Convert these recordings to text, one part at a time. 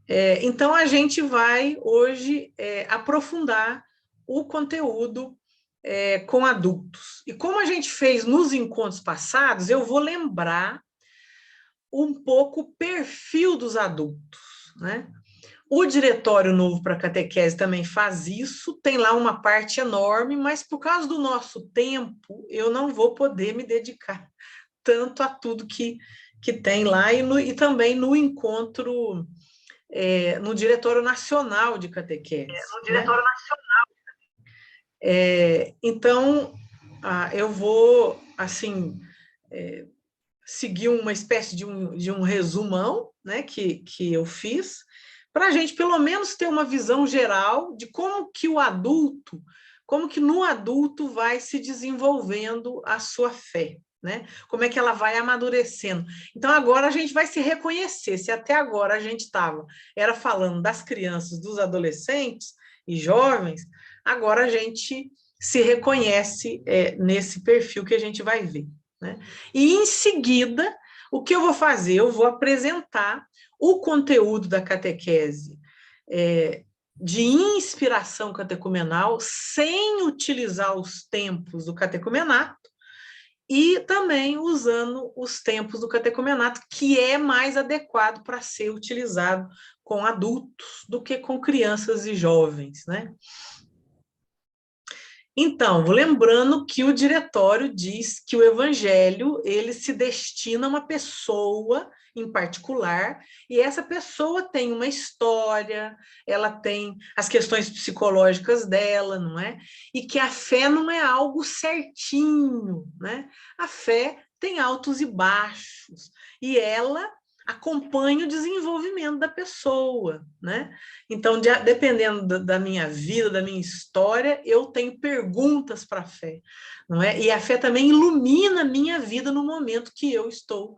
Então, a gente vai hoje aprofundar o conteúdo com adultos. E como a gente fez nos encontros passados, eu vou lembrar um pouco o perfil dos adultos, né? O Diretório Novo para Catequese também faz isso, tem lá uma parte enorme, mas por causa do nosso tempo, eu não vou poder me dedicar tanto a tudo que tem lá e também no encontro, no Diretório Nacional de Catequese, No né? Diretório Nacional. Então, eu vou, assim, seguir uma espécie de um resumão, né, que eu fiz, para a gente pelo menos ter uma visão geral de como que o adulto, como que no adulto vai se desenvolvendo a sua fé, né? Como é que ela vai amadurecendo. Então, agora a gente vai se reconhecer. Se até agora a gente era falando das crianças, dos adolescentes e jovens, agora a gente se reconhece nesse perfil que a gente vai ver, né? E em seguida, o que eu vou fazer? Eu vou apresentar o conteúdo da catequese de inspiração catecumenal, sem utilizar os tempos do catecumenato, e também usando os tempos do catecumenato, que é mais adequado para ser utilizado com adultos do que com crianças e jovens, né? Então, lembrando que o diretório diz que o evangelho ele se destina a uma pessoa em particular, e essa pessoa tem uma história, ela tem as questões psicológicas dela, não é? E que a fé não é algo certinho, né? A fé tem altos e baixos, e ela acompanha o desenvolvimento da pessoa, né? Então, dependendo da minha vida, da minha história, eu tenho perguntas para a fé, não é? E a fé também ilumina a minha vida no momento que eu estou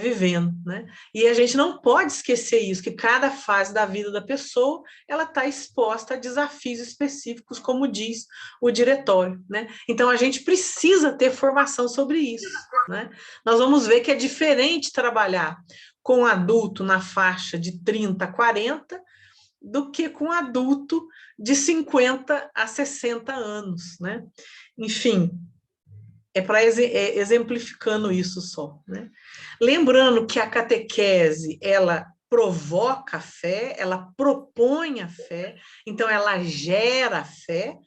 vivendo, né? E a gente não pode esquecer isso, que cada fase da vida da pessoa, ela está exposta a desafios específicos, como diz o diretório, né? Então, a gente precisa ter formação sobre isso, né? Nós vamos ver que é diferente trabalhar com adulto na faixa de 30 a 40 do que com adulto de 50 a 60 anos, né? Enfim, para exemplificando isso só, né? Lembrando que a catequese, ela provoca a fé, ela propõe a fé, então ela gera a fé.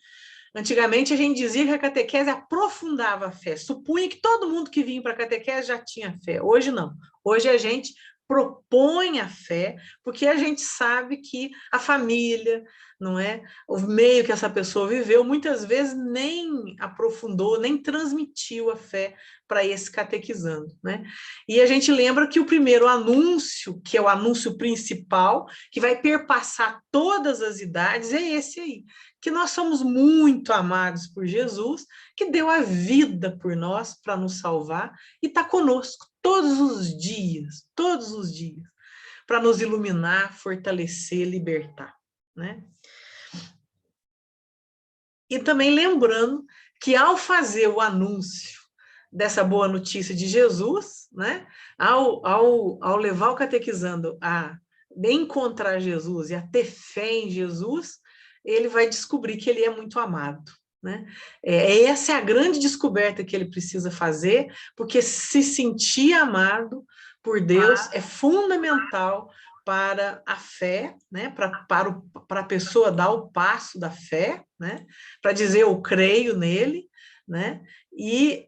Antigamente a gente dizia que a catequese aprofundava a fé, supunha que todo mundo que vinha para a catequese já tinha fé. Hoje não. Hoje a gente propõe a fé, porque a gente sabe que a família, não é? O meio que essa pessoa viveu, muitas vezes nem aprofundou, nem transmitiu a fé para esse catequizando, né? E a gente lembra que o primeiro anúncio, que é o anúncio principal, que vai perpassar todas as idades, é esse aí, que nós somos muito amados por Jesus, que deu a vida por nós para nos salvar e está conosco todos os dias, para nos iluminar, fortalecer, libertar, né? E também lembrando que ao fazer o anúncio dessa boa notícia de Jesus, né? Ao levar o catequizando a encontrar Jesus e a ter fé em Jesus, ele vai descobrir que ele é muito amado, né? Essa é a grande descoberta que ele precisa fazer, porque se sentir amado por Deus é fundamental para a fé, né? Para a pessoa dar o passo da fé, né? Para dizer eu creio nele, né? E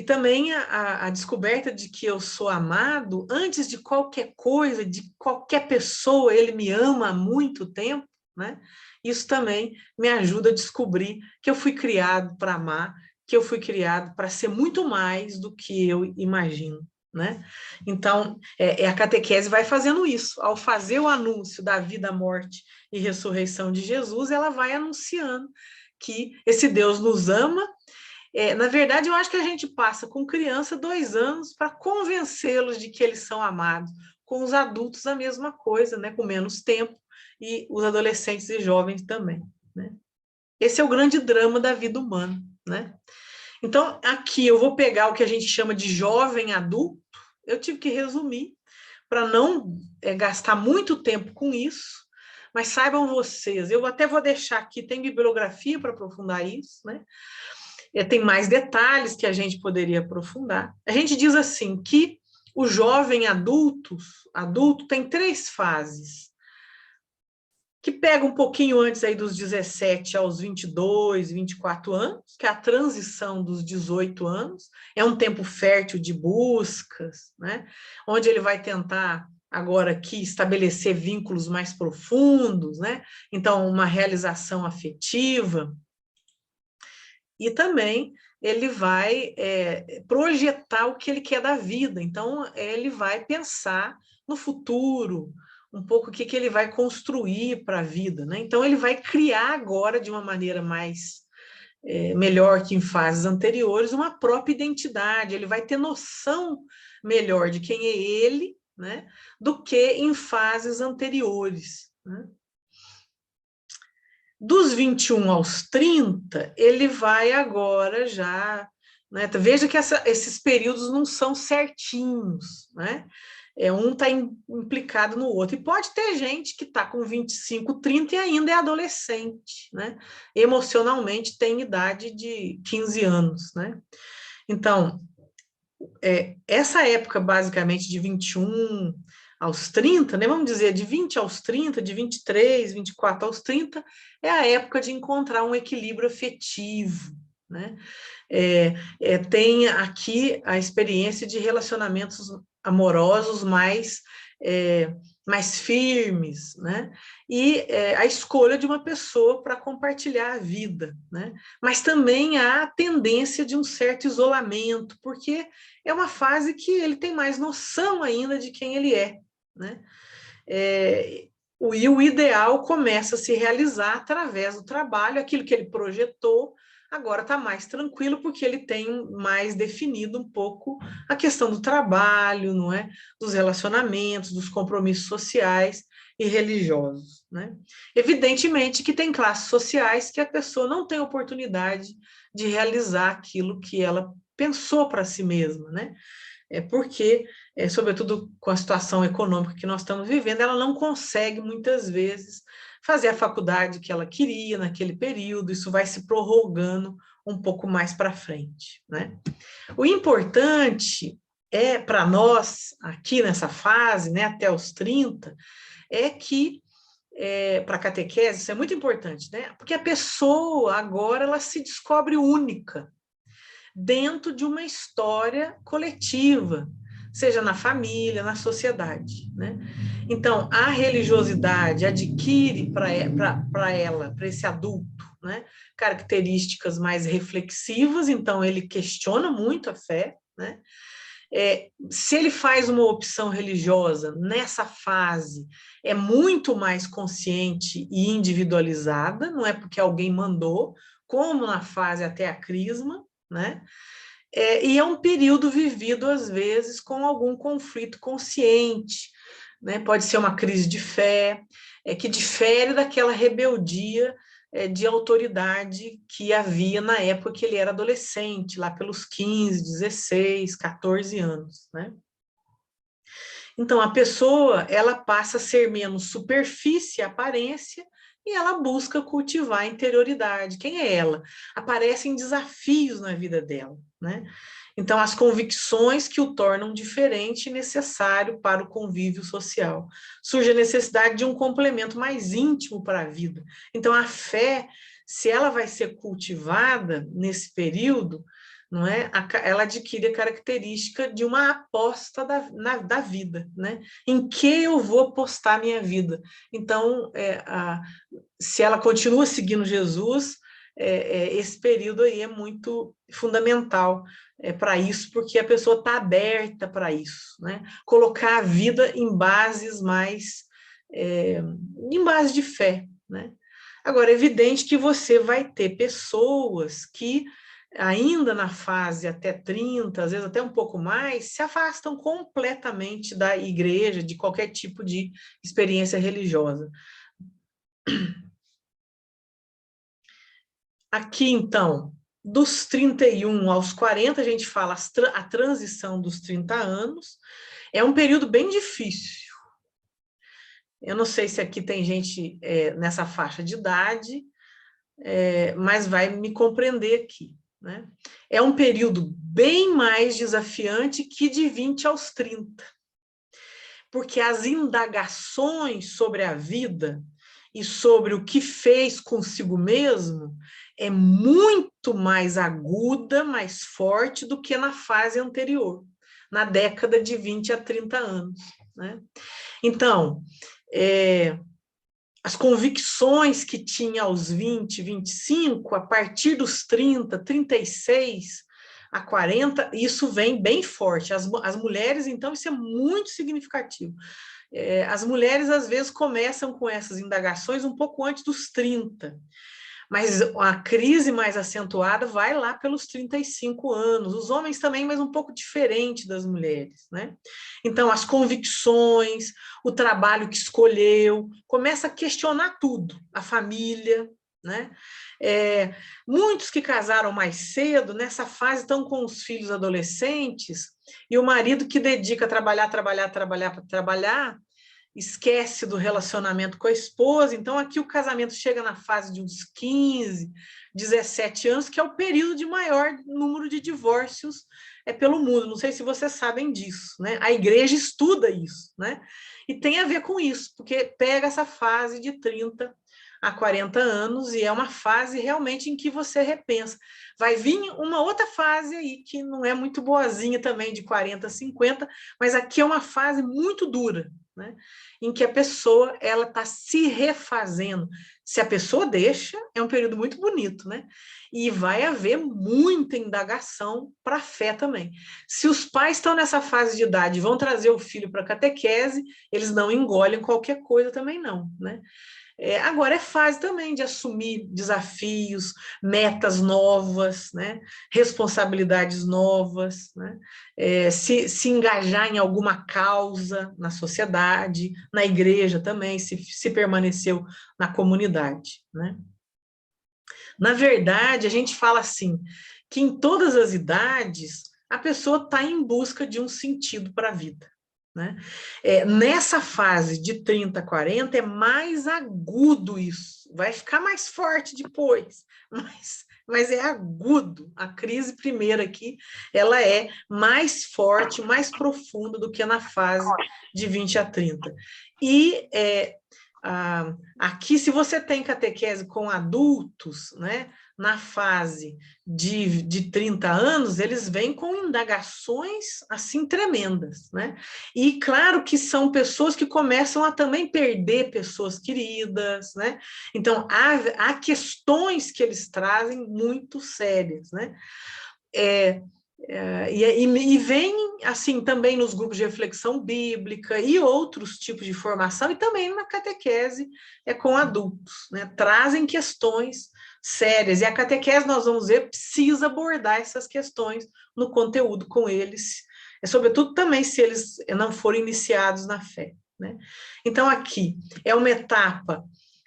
também a descoberta de que eu sou amado antes de qualquer coisa, de qualquer pessoa, ele me ama há muito tempo, né? Isso também me ajuda a descobrir que eu fui criado para amar, que eu fui criado para ser muito mais do que eu imagino, né? Então, a catequese vai fazendo isso. Ao fazer o anúncio da vida, morte e ressurreição de Jesus, ela vai anunciando que esse Deus nos ama. Na verdade, eu acho que a gente passa com criança 2 anos para convencê-los de que eles são amados. Com os adultos, a mesma coisa, né? Com menos tempo, e os adolescentes e jovens também, né? Esse é o grande drama da vida humana, né? Então, aqui eu vou pegar o que a gente chama de jovem adulto, eu tive que resumir, para não gastar muito tempo com isso, mas saibam vocês, eu até vou deixar aqui, tem bibliografia para aprofundar isso, né? Tem mais detalhes que a gente poderia aprofundar. A gente diz assim, que o jovem adulto tem 3 fases, que pega um pouquinho antes aí dos 17 aos 22, 24 anos, que é a transição dos 18 anos, é um tempo fértil de buscas, né? Onde ele vai tentar agora aqui estabelecer vínculos mais profundos, né? Então, uma realização afetiva. E também ele vai projetar o que ele quer da vida. Então, ele vai pensar no futuro, um pouco o que ele vai construir para a vida, né? Então, ele vai criar agora, de uma maneira mais melhor que em fases anteriores, uma própria identidade. Ele vai ter noção melhor de quem é ele, né? Do que em fases anteriores, né? Dos 21 aos 30, ele vai agora já, né? Veja que esses períodos não são certinhos, né? Um está implicado no outro. E pode ter gente que está com 25, 30 e ainda é adolescente, né? Emocionalmente tem idade de 15 anos, né? Então, essa época, basicamente, de 21 aos 30, né, vamos dizer, de 20 aos 30, de 23, 24 aos 30, é a época de encontrar um equilíbrio afetivo, né? Tem aqui a experiência de relacionamentos amorosos mais firmes, né? E a escolha de uma pessoa para compartilhar a vida, né? Mas também há a tendência de um certo isolamento, porque é uma fase que ele tem mais noção ainda de quem ele é, né? E o ideal começa a se realizar através do trabalho, aquilo que ele projetou, agora está mais tranquilo, porque ele tem mais definido um pouco a questão do trabalho, não é? Dos relacionamentos, dos compromissos sociais e religiosos, né? Evidentemente que tem classes sociais que a pessoa não tem oportunidade de realizar aquilo que ela pensou para si mesma, né? Porque, sobretudo com a situação econômica que nós estamos vivendo, ela não consegue, muitas vezes, fazer a faculdade que ela queria naquele período, isso vai se prorrogando um pouco mais para frente, né? O importante para nós, aqui nessa fase, né, até os 30, é que, para a catequese, isso é muito importante, né? Porque a pessoa, agora, ela se descobre única, dentro de uma história coletiva, seja na família, na sociedade, né? Então, a religiosidade adquire para ela, para esse adulto, né, características mais reflexivas, então ele questiona muito a fé, né? Se ele faz uma opção religiosa nessa fase, é muito mais consciente e individualizada, não é porque alguém mandou, como na fase até a crisma, né? E é um período vivido, às vezes, com algum conflito consciente, né? Pode ser uma crise de fé, que difere daquela rebeldia de autoridade que havia na época que ele era adolescente, lá pelos 15, 16, 14 anos, né? Então, a pessoa, ela passa a ser menos superfície, aparência, e ela busca cultivar a interioridade. Quem é ela? Aparecem desafios na vida dela, né? Então, as convicções que o tornam diferente e necessário para o convívio social. Surge a necessidade de um complemento mais íntimo para a vida. Então, a fé, se ela vai ser cultivada nesse período, não é? Ela adquire a característica de uma aposta da vida, né? Em que eu vou apostar a minha vida? Então, se ela continua seguindo Jesus, esse período aí é muito fundamental para isso, porque a pessoa está aberta para isso, né? Colocar a vida em bases em base de fé, né? Agora, é evidente que você vai ter pessoas que ainda na fase até 30, às vezes até um pouco mais, se afastam completamente da igreja, de qualquer tipo de experiência religiosa. Aqui, então, dos 31 aos 40, a gente fala a transição dos 30 anos, É um período bem difícil. Eu não sei se aqui tem gente nessa faixa de idade, mas vai me compreender aqui, né? É um período bem mais desafiante que de 20 aos 30, porque as indagações sobre a vida e sobre o que fez consigo mesmo é muito mais aguda, mais forte do que na fase anterior, na década de 20 a 30 anos, né? Então, as convicções que tinha aos 20, 25, a partir dos 30, 36 a 40, isso vem bem forte. As mulheres, então, isso é muito significativo. As mulheres, às vezes, começam com essas indagações um pouco antes dos 30, mas a crise mais acentuada vai lá pelos 35 anos. Os homens também, mas um pouco diferente das mulheres, né? Então, as convicções, o trabalho que escolheu, começa a questionar tudo, a família, né? Muitos que casaram mais cedo, nessa fase, estão com os filhos adolescentes, e o marido que dedica a trabalhar, esquece do relacionamento com a esposa. Então, aqui o casamento chega na fase de uns 15, 17 anos, que é o período de maior número de divórcios pelo mundo. Não sei se vocês sabem disso, né? A igreja estuda isso, né? E tem a ver com isso, porque pega essa fase de 30 a 40 anos e é uma fase realmente em que você repensa. Vai vir uma outra fase aí, que não é muito boazinha também, de 40 a 50, mas aqui é uma fase muito dura, né? Em que a pessoa ela está se refazendo. Se a pessoa deixa, é um período muito bonito, né? E vai haver muita indagação para a fé também. Se os pais estão nessa fase de idade e vão trazer o filho para a catequese, eles não engolem qualquer coisa também não, né? Agora é fase também de assumir desafios, metas novas, né? Responsabilidades novas, né? Se engajar em alguma causa na sociedade, na igreja também, se permaneceu na comunidade, né? Na verdade, a gente fala assim, que em todas as idades, a pessoa está em busca de um sentido para a vida, né? Nessa fase de 30 a 40 é mais agudo isso, vai ficar mais forte depois, mas é agudo. A crise primeira aqui, ela é mais forte, mais profunda do que na fase de 20 a 30. E aqui, se você tem catequese com adultos, né, na fase de 30 anos, eles vêm com indagações assim tremendas, né? E claro que são pessoas que começam a também perder pessoas queridas, né? Então, há questões que eles trazem muito sérias, né? E vem, assim, também nos grupos de reflexão bíblica e outros tipos de formação, e também na catequese com adultos, né? Trazem questões sérias, e a catequese, nós vamos ver, precisa abordar essas questões no conteúdo com eles, sobretudo também se eles não forem iniciados na fé, né? Então, aqui é uma etapa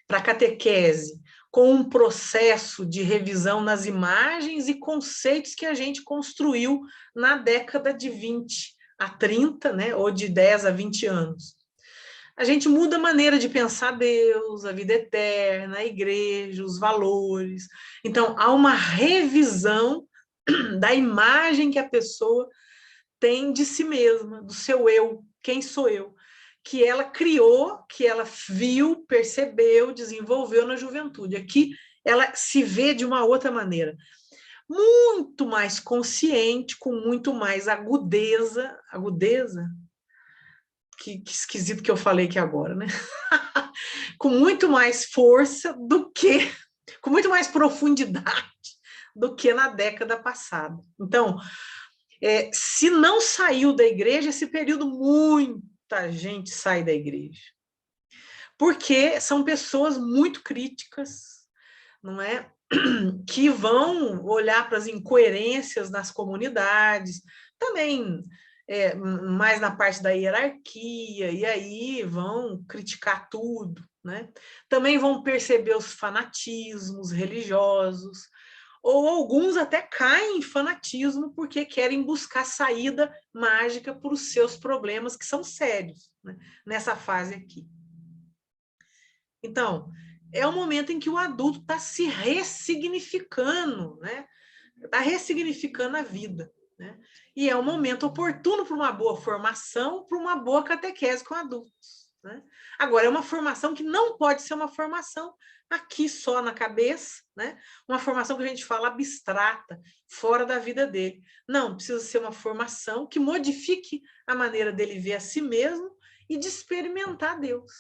para a catequese, com um processo de revisão nas imagens e conceitos que a gente construiu na década de 20 a 30, né, ou de 10 a 20 anos. A gente muda a maneira de pensar Deus, a vida eterna, a igreja, os valores. Então, há uma revisão da imagem que a pessoa tem de si mesma, do seu eu, quem sou eu, que ela criou, que ela viu, percebeu, desenvolveu na juventude. Aqui ela se vê de uma outra maneira, muito mais consciente, com muito mais agudeza, que esquisito que eu falei aqui agora, né? Com muito mais força com muito mais profundidade do que na década passada. Então, se não saiu da igreja, esse período muita gente sai da igreja. Porque são pessoas muito críticas, não é? Que vão olhar para as incoerências nas comunidades, também mais na parte da hierarquia, e aí vão criticar tudo, né? Também vão perceber os fanatismos religiosos, ou alguns até caem em fanatismo porque querem buscar saída mágica para os seus problemas, que são sérios, né? Nessa fase aqui. Então, é o momento em que o adulto está se ressignificando, né? Está ressignificando a vida, né? E é um momento oportuno para uma boa formação, para uma boa catequese com adultos, né? Agora, é uma formação que não pode ser uma formação aqui só na cabeça, né? Uma formação que a gente fala abstrata, fora da vida dele. Não, precisa ser uma formação que modifique a maneira dele ver a si mesmo e de experimentar Deus,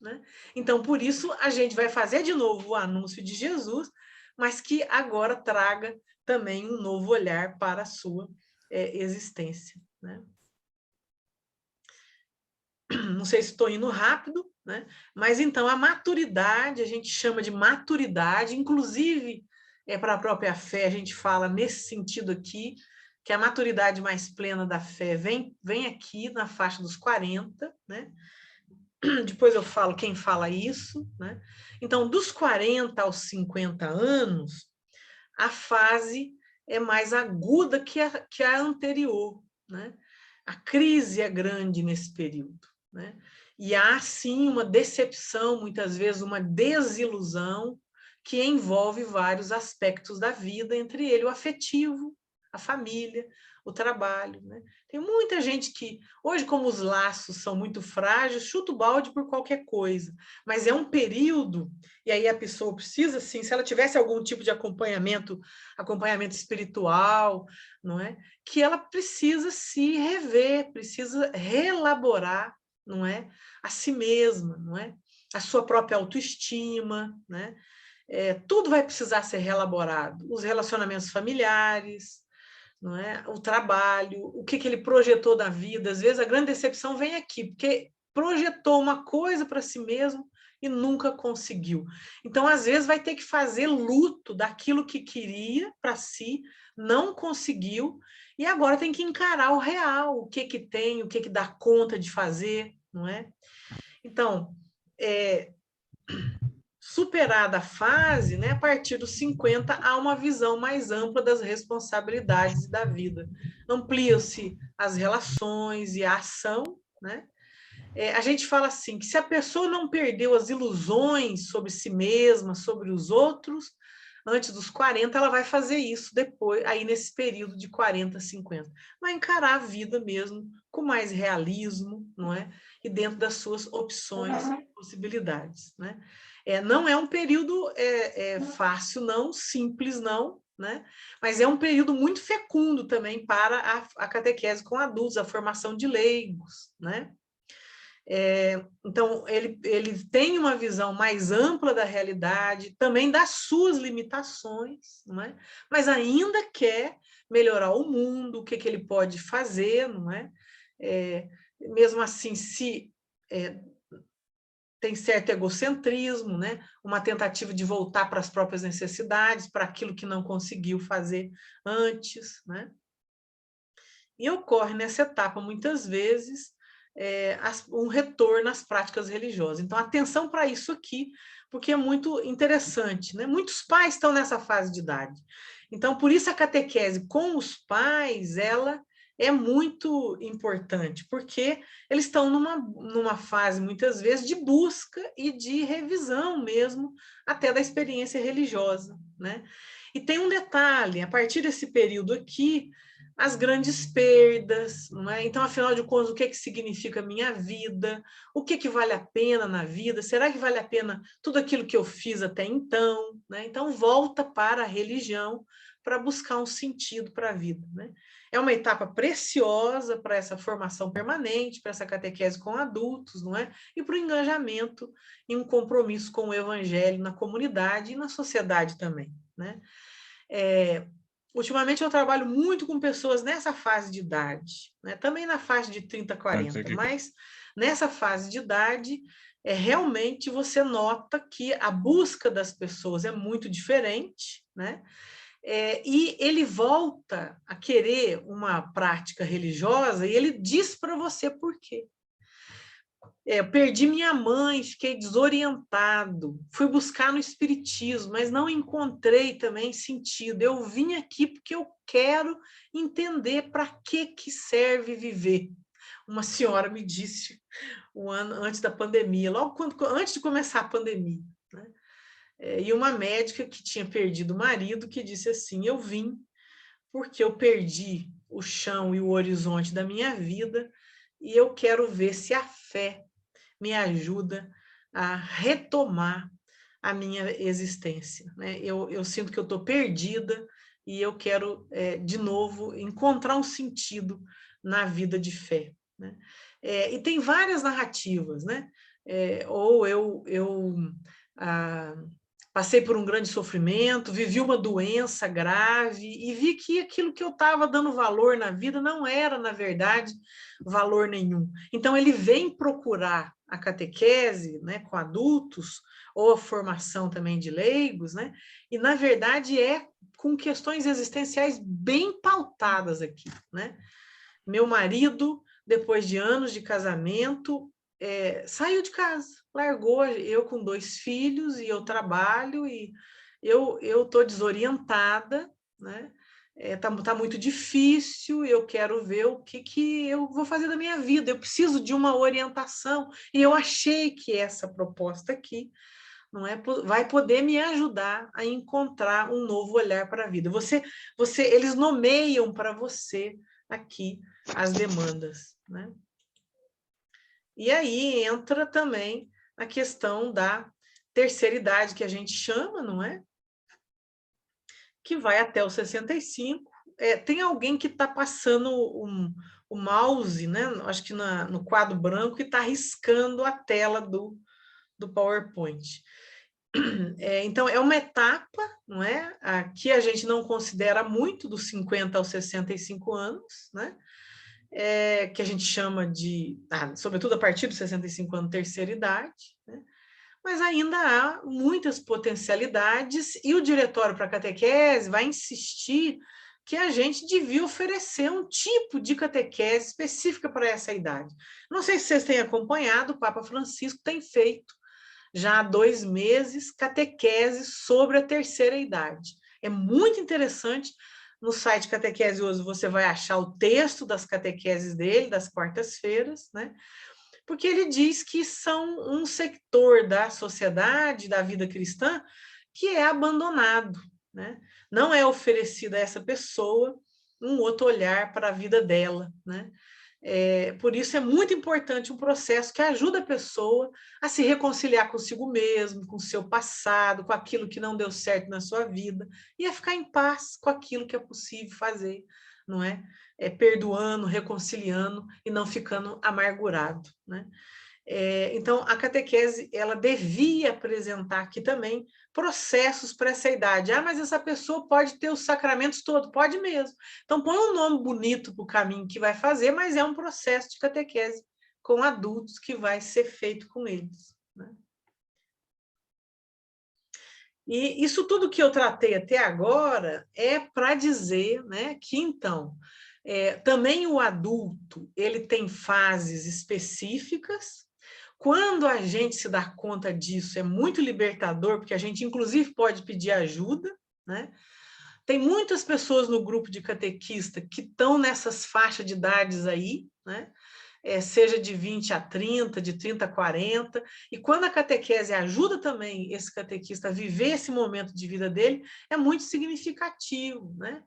né? Então, por isso, a gente vai fazer de novo o anúncio de Jesus, mas que agora traga também um novo olhar para a sua existência, né? Não sei se estou indo rápido, né? Mas então a maturidade, a gente chama de maturidade, inclusive para a própria fé, a gente fala nesse sentido aqui, que a maturidade mais plena da fé vem aqui na faixa dos 40, né? Depois eu falo quem fala isso, né? Então, dos 40 aos 50 anos, a fase é mais aguda que a anterior, né? A crise é grande nesse período, né? E há, sim, uma decepção, muitas vezes uma desilusão, que envolve vários aspectos da vida, entre ele o afetivo, a família, o trabalho, né? Tem muita gente que, hoje, como os laços são muito frágeis, chuta o balde por qualquer coisa, mas é um período, e aí a pessoa precisa, sim, se ela tivesse algum tipo de acompanhamento espiritual, não é? Que ela precisa se rever, precisa reelaborar, não é? A si mesma, não é? A sua própria autoestima, né? Tudo vai precisar ser reelaborado. Os relacionamentos familiares, não é? O trabalho, o que ele projetou da vida. Às vezes a grande decepção vem aqui, porque projetou uma coisa para si mesmo e nunca conseguiu. Então, às vezes, vai ter que fazer luto daquilo que queria para si, não conseguiu, e agora tem que encarar o real, o que tem, o que dá conta de fazer, não é? Então, superada a fase, né, a partir dos 50, há uma visão mais ampla das responsabilidades da vida. Ampliam-se as relações e a ação, né? A gente fala assim, que se a pessoa não perdeu as ilusões sobre si mesma, sobre os outros, antes dos 40, ela vai fazer isso depois, aí nesse período de 40, 50. Vai encarar a vida mesmo com mais realismo, não é? E dentro das suas opções e possibilidades, né? Não é um período fácil, não, simples, não, né? Mas é um período muito fecundo também para a catequese com adultos, a formação de leigos, né? Então, ele tem uma visão mais ampla da realidade, também das suas limitações, não é? Mas ainda quer melhorar o mundo, o que ele pode fazer, não é? Mesmo assim, se tem certo egocentrismo, né? Uma tentativa de voltar para as próprias necessidades, para aquilo que não conseguiu fazer antes, né? E ocorre nessa etapa, muitas vezes, um retorno às práticas religiosas. Então, atenção para isso aqui, porque é muito interessante, né? Muitos pais estão nessa fase de idade. Então, por isso a catequese com os pais, ela é muito importante, porque eles estão numa fase, muitas vezes, de busca e de revisão mesmo, até da experiência religiosa, né? E tem um detalhe, a partir desse período aqui, as grandes perdas, não é? Então, afinal de contas, o que significa a minha vida? O que vale a pena na vida? Será que vale a pena tudo aquilo que eu fiz até então? Né? Então, volta para a religião para buscar um sentido para a vida, né? É uma etapa preciosa para essa formação permanente, para essa catequese com adultos, não é? E para o engajamento em um compromisso com o evangelho na comunidade e na sociedade também, né? Ultimamente eu trabalho muito com pessoas nessa fase de idade, né? Também na faixa de 30, 40, mas nessa fase de idade, realmente você nota que a busca das pessoas é muito diferente, né? E ele volta a querer uma prática religiosa e ele diz para você por quê. Eu perdi minha mãe, fiquei desorientado. Fui buscar no espiritismo, mas não encontrei também sentido. Eu vim aqui porque eu quero entender para que serve viver. Uma senhora me disse um ano antes da pandemia, logo antes de começar a pandemia, né? E uma médica que tinha perdido o marido que disse assim: eu vim porque eu perdi o chão e o horizonte da minha vida e eu quero ver se a fé me ajuda a retomar a minha existência, né? Eu sinto que eu estou perdida e eu quero, de novo, encontrar um sentido na vida de fé, né? E tem várias narrativas, né? Ou eu ah, passei por um grande sofrimento, vivi uma doença grave e vi que aquilo que eu estava dando valor na vida não era, na verdade, valor nenhum. Então, ele vem procurar a catequese, né, com adultos, ou a formação também de leigos, né, e, na verdade, é com questões existenciais bem pautadas aqui, né? Meu marido, depois de anos de casamento, saiu de casa, largou eu com 2 filhos e eu trabalho e eu estou desorientada, né? Tá muito difícil, eu quero ver o que eu vou fazer da minha vida, eu preciso de uma orientação, e eu achei que essa proposta aqui não é, vai poder me ajudar a encontrar um novo olhar para a vida. Eles nomeiam para você aqui as demandas, né? E aí entra também a questão da terceira idade, que a gente chama, não é? Que vai até os 65. Tem alguém que está passando o mouse, né? Acho que no quadro branco, e está riscando a tela do PowerPoint. Então, é uma etapa, não é? Que a gente não considera muito, dos 50 aos 65 anos, né? Que a gente chama de, sobretudo a partir dos 65 anos, terceira idade, né? Mas ainda há muitas potencialidades e o Diretório para a Catequese vai insistir que a gente devia oferecer um tipo de catequese específica para essa idade. Não sei se vocês têm acompanhado, o Papa Francisco tem feito já há 2 meses catequese sobre a terceira idade. É muito interessante. No site Catequese Hoje você vai achar o texto das catequeses dele, das quartas-feiras, né? Porque ele diz que são um sector da sociedade, da vida cristã, que é abandonado, né? Não é oferecido a essa pessoa um outro olhar para a vida dela, né? Por isso é muito importante um processo que ajuda a pessoa a se reconciliar consigo mesmo, com o seu passado, com aquilo que não deu certo na sua vida, e a ficar em paz com aquilo que é possível fazer, não é? Perdoando, reconciliando e não ficando amargurado, né? Então, a catequese, ela devia apresentar aqui também processos para essa idade. Mas essa pessoa pode ter os sacramentos todos, pode mesmo. Então, põe um nome bonito para o caminho que vai fazer, mas é um processo de catequese com adultos que vai ser feito com eles, né? E isso tudo que eu tratei até agora é para dizer, né, que, então, também o adulto ele tem fases específicas. Quando a gente se dá conta disso, é muito libertador, porque a gente, inclusive, pode pedir ajuda, né? Tem muitas pessoas no grupo de catequista que estão nessas faixas de idades aí, né? Seja de 20 a 30, de 30 a 40, e quando a catequese ajuda também esse catequista a viver esse momento de vida dele, é muito significativo, né?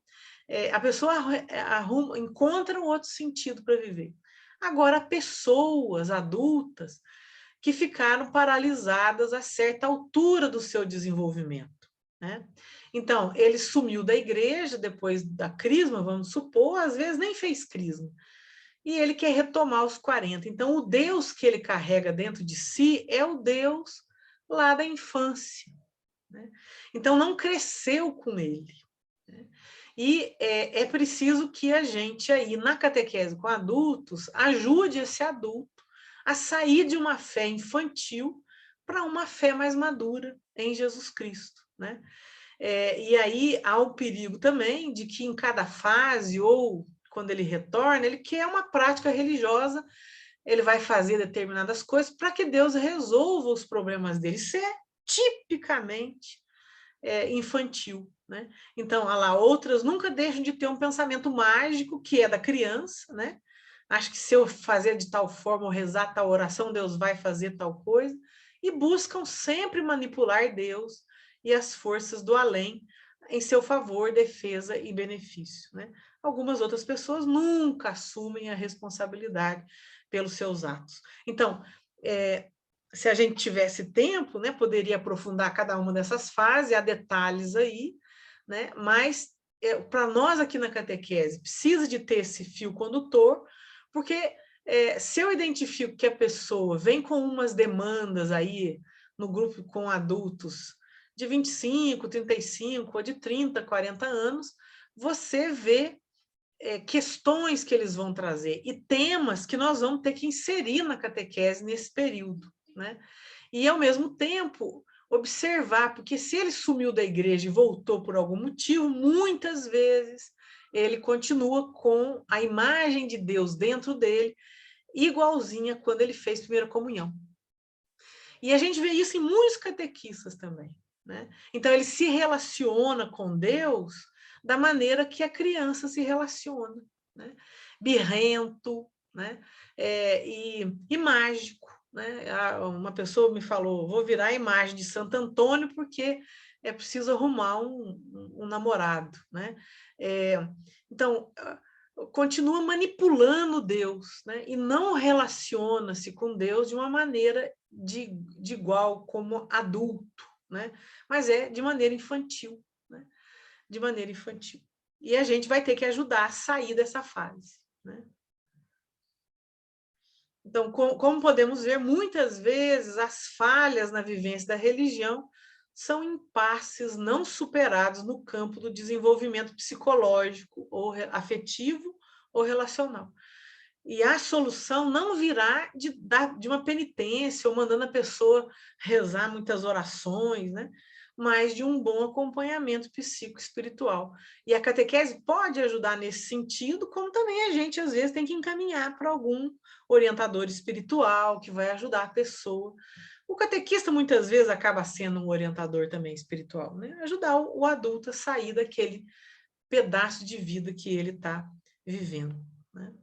A pessoa encontra um outro sentido para viver. Agora, pessoas adultas que ficaram paralisadas a certa altura do seu desenvolvimento, né? Então, ele sumiu da igreja depois da crisma, vamos supor, às vezes nem fez crisma, e ele quer retomar os 40. Então, o Deus que ele carrega dentro de si é o Deus lá da infância, né? Então, não cresceu com ele, né? E é preciso que a gente aí, na catequese com adultos, ajude esse adulto a sair de uma fé infantil para uma fé mais madura em Jesus Cristo, né? E aí há o perigo também de que em cada fase, ou quando ele retorna, ele quer uma prática religiosa ele vai fazer determinadas coisas para que Deus resolva os problemas dele. Isso é tipicamente infantil, né? Então, olha lá, outras nunca deixam de ter um pensamento mágico, que é da criança, né? Acho que se eu fazer de tal forma ou rezar tal oração, Deus vai fazer tal coisa, e buscam sempre manipular Deus e as forças do além em seu favor, defesa e benefício, né? Algumas outras pessoas nunca assumem a responsabilidade pelos seus atos. Então, se a gente tivesse tempo, né, poderia aprofundar cada uma dessas fases, há detalhes aí, né? Mas para nós aqui na catequese, precisa de ter esse fio condutor, porque se eu identifico que a pessoa vem com umas demandas aí no grupo com adultos de 25, 35, ou de 30, 40 anos, você vê questões que eles vão trazer e temas que nós vamos ter que inserir na catequese nesse período, né? E, ao mesmo tempo, observar, porque se ele sumiu da igreja e voltou por algum motivo, muitas vezes ele continua com a imagem de Deus dentro dele, igualzinha quando ele fez primeira comunhão. E a gente vê isso em muitos catequistas também, né? Então, ele se relaciona com Deus da maneira que a criança se relaciona, né? Birrento, né? E mágico, né? Uma pessoa me falou, vou virar a imagem de Santo Antônio porque é preciso arrumar um namorado, né? Então, continua manipulando Deus, né? E não relaciona-se com Deus de uma maneira de igual como adulto, né? Mas de maneira infantil, né? De maneira infantil. E a gente vai ter que ajudar a sair dessa fase, né? Então, como podemos ver, muitas vezes as falhas na vivência da religião são impasses não superados no campo do desenvolvimento psicológico, ou afetivo, ou relacional. E a solução não virá de uma penitência, ou mandando a pessoa rezar muitas orações, né? Mas de um bom acompanhamento psicoespiritual. E a catequese pode ajudar nesse sentido, como também a gente, às vezes, tem que encaminhar para algum orientador espiritual que vai ajudar a pessoa. O catequista, muitas vezes, acaba sendo um orientador também espiritual, né? Ajudar o adulto a sair daquele pedaço de vida que ele está vivendo, né?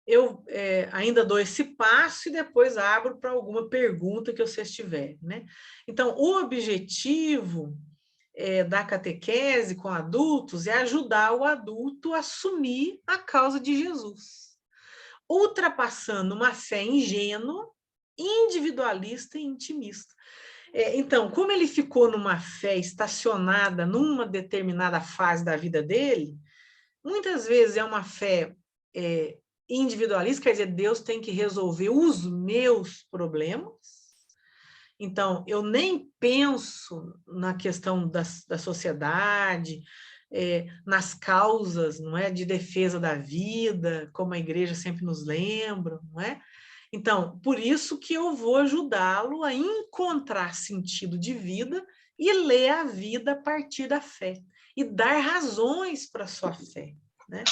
Eu ainda dou esse passo e depois abro para alguma pergunta que vocês tiverem, né? Então, o objetivo da catequese com adultos é ajudar o adulto a assumir a causa de Jesus, ultrapassando uma fé ingênua, individualista e intimista. Então, como ele ficou numa fé estacionada numa determinada fase da vida dele, muitas vezes é uma fé individualista, quer dizer, Deus tem que resolver os meus problemas. Então, eu nem penso na questão da sociedade, nas causas, não é, de defesa da vida, como a igreja sempre nos lembra, não é? Então, por isso que eu vou ajudá-lo a encontrar sentido de vida e ler a vida a partir da fé e dar razões para a sua fé, né?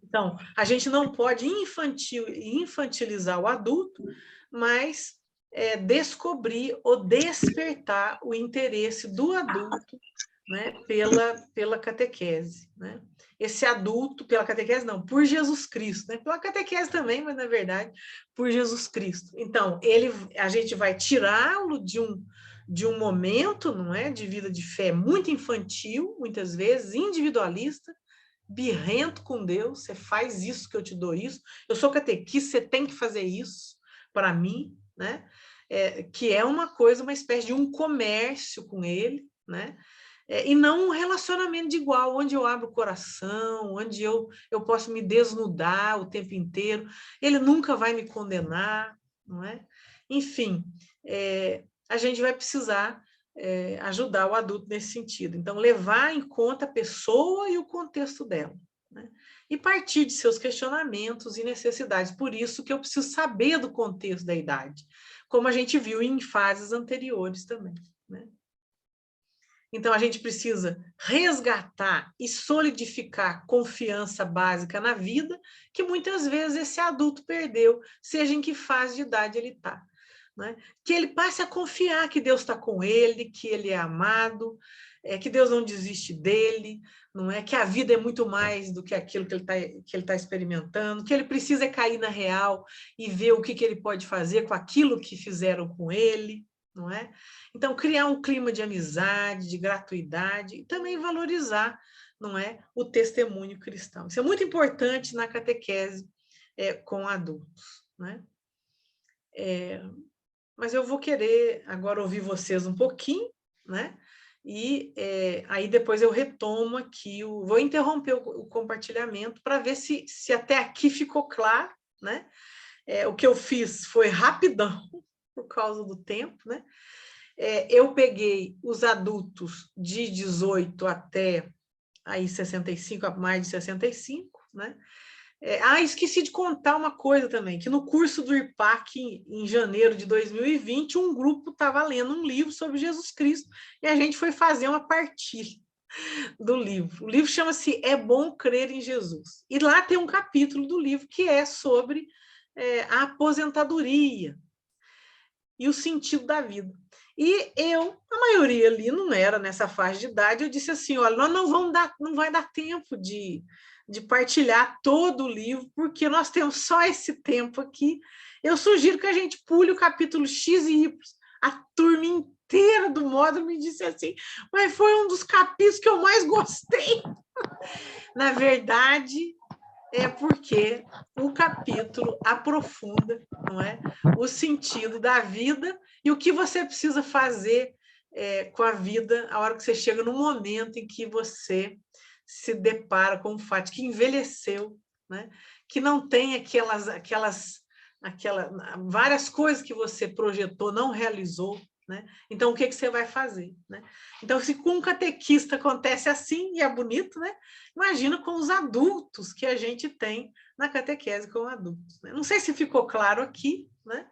Então, a gente não pode infantilizar o adulto, mas descobrir ou despertar o interesse do adulto, né, pela catequese, né? Esse adulto, pela catequese não, por Jesus Cristo, né? Pela catequese também, mas na verdade, por Jesus Cristo. Então, a gente vai tirá-lo de um momento, não é, de vida de fé muito infantil, muitas vezes, individualista, birrento com Deus, você faz isso que eu te dou isso, eu sou catequista, você tem que fazer isso para mim, né? Que é uma coisa, uma espécie de um comércio com ele, né? E não um relacionamento de igual, onde eu abro o coração, onde eu posso me desnudar o tempo inteiro, ele nunca vai me condenar, não é? Enfim, a gente vai precisar ajudar o adulto nesse sentido. Então, levar em conta a pessoa e o contexto dela, né? E partir de seus questionamentos e necessidades. Por isso que eu preciso saber do contexto da idade, como a gente viu em fases anteriores também, né? Então, a gente precisa resgatar e solidificar confiança básica na vida, que muitas vezes esse adulto perdeu, seja em que fase de idade ele está. Né? Que ele passe a confiar que Deus está com ele, que ele é amado, que Deus não desiste dele, não é? Que a vida é muito mais do que aquilo que ele tá experimentando, que ele precisa cair na real e ver o que ele pode fazer com aquilo que fizeram com ele. Não é? Então, criar um clima de amizade, de gratuidade e também valorizar, não é, o testemunho cristão. Isso é muito importante na catequese com adultos. Né? Mas eu vou querer agora ouvir vocês um pouquinho, né? E aí depois eu retomo aqui, vou interromper o compartilhamento para ver se até aqui ficou claro, né? O que eu fiz foi rapidão, por causa do tempo, né? Eu peguei os adultos de 18 até aí 65, a mais de 65, né? Esqueci de contar uma coisa também, que no curso do IRPAC, em janeiro de 2020, um grupo estava lendo um livro sobre Jesus Cristo, e a gente foi fazer uma partilha do livro. O livro chama-se É Bom Crer em Jesus. E lá tem um capítulo do livro que é sobre a aposentadoria e o sentido da vida. E a maioria ali não era nessa faixa de idade, eu disse assim, olha, nós não vai dar tempo de partilhar todo o livro, porque nós temos só esse tempo aqui. Eu sugiro que a gente pule o capítulo X e Y. A turma inteira do módulo me disse assim, mas foi um dos capítulos que eu mais gostei. Na verdade, é porque o capítulo aprofunda, não é, o sentido da vida e o que você precisa fazer com a vida a hora que você chega no momento em que você se depara com o fato que envelheceu, né? Que não tem aquelas várias coisas que você projetou, não realizou. Né? Então, o que você vai fazer? Né? Então, se com um catequista acontece assim, e é bonito, né? Imagina com os adultos que a gente tem na catequese com adultos. Né? Não sei se ficou claro aqui, né?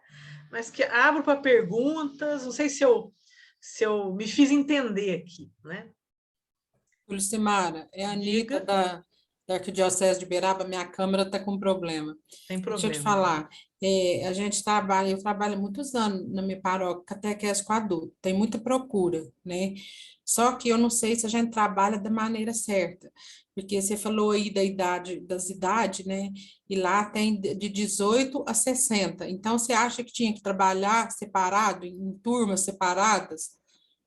Mas que abro para perguntas, não sei se eu me fiz entender aqui. Né? Lucimara, é a Anitta Diga. da Arquidiocese de Uberaba, minha câmera está com problema. Tem Deixa eu te problema. falar, eu trabalho há muitos anos na minha paróquia, catequese com adulto, tem muita procura, né? Só que eu não sei se a gente trabalha da maneira certa, porque você falou aí das idades, né? E lá tem de 18 a 60. Então, você acha que tinha que trabalhar separado, em turmas separadas?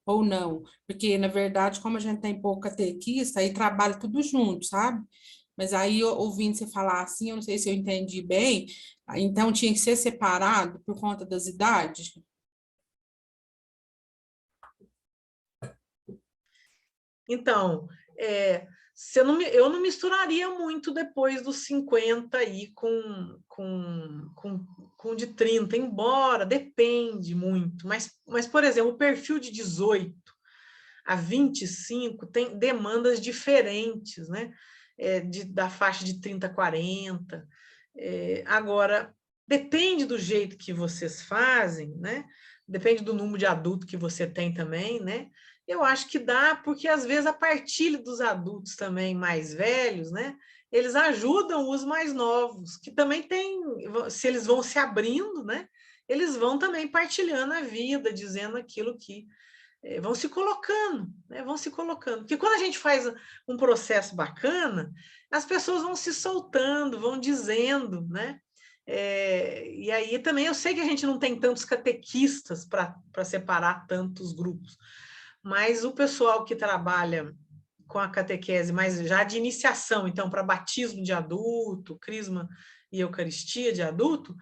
Ou não, porque, na verdade, como a gente tem pouco catequista, aí trabalha tudo junto, sabe? Mas aí, ouvindo você falar assim, eu não sei se eu entendi bem, então tinha que ser separado por conta das idades? Então, eu não misturaria muito depois dos 50 aí com de 30, embora depende muito. Mas, por exemplo, o perfil de 18 a 25 tem demandas diferentes, né? Da faixa de 30 a 40. Agora, depende do jeito que vocês fazem, né? Depende do número de adulto que você tem também, né? Eu acho que dá, porque às vezes a partilha dos adultos também mais velhos, né? Eles ajudam os mais novos, que também tem, se eles vão se abrindo, né? Eles vão também partilhando a vida, dizendo aquilo que vão se colocando, né? Vão se colocando. Porque quando a gente faz um processo bacana, as pessoas vão se soltando, vão dizendo, né? E aí também eu sei que a gente não tem tantos catequistas para separar tantos grupos, mas o pessoal que trabalha com a catequese, mas já de iniciação, então, para batismo de adulto, crisma e eucaristia de adulto,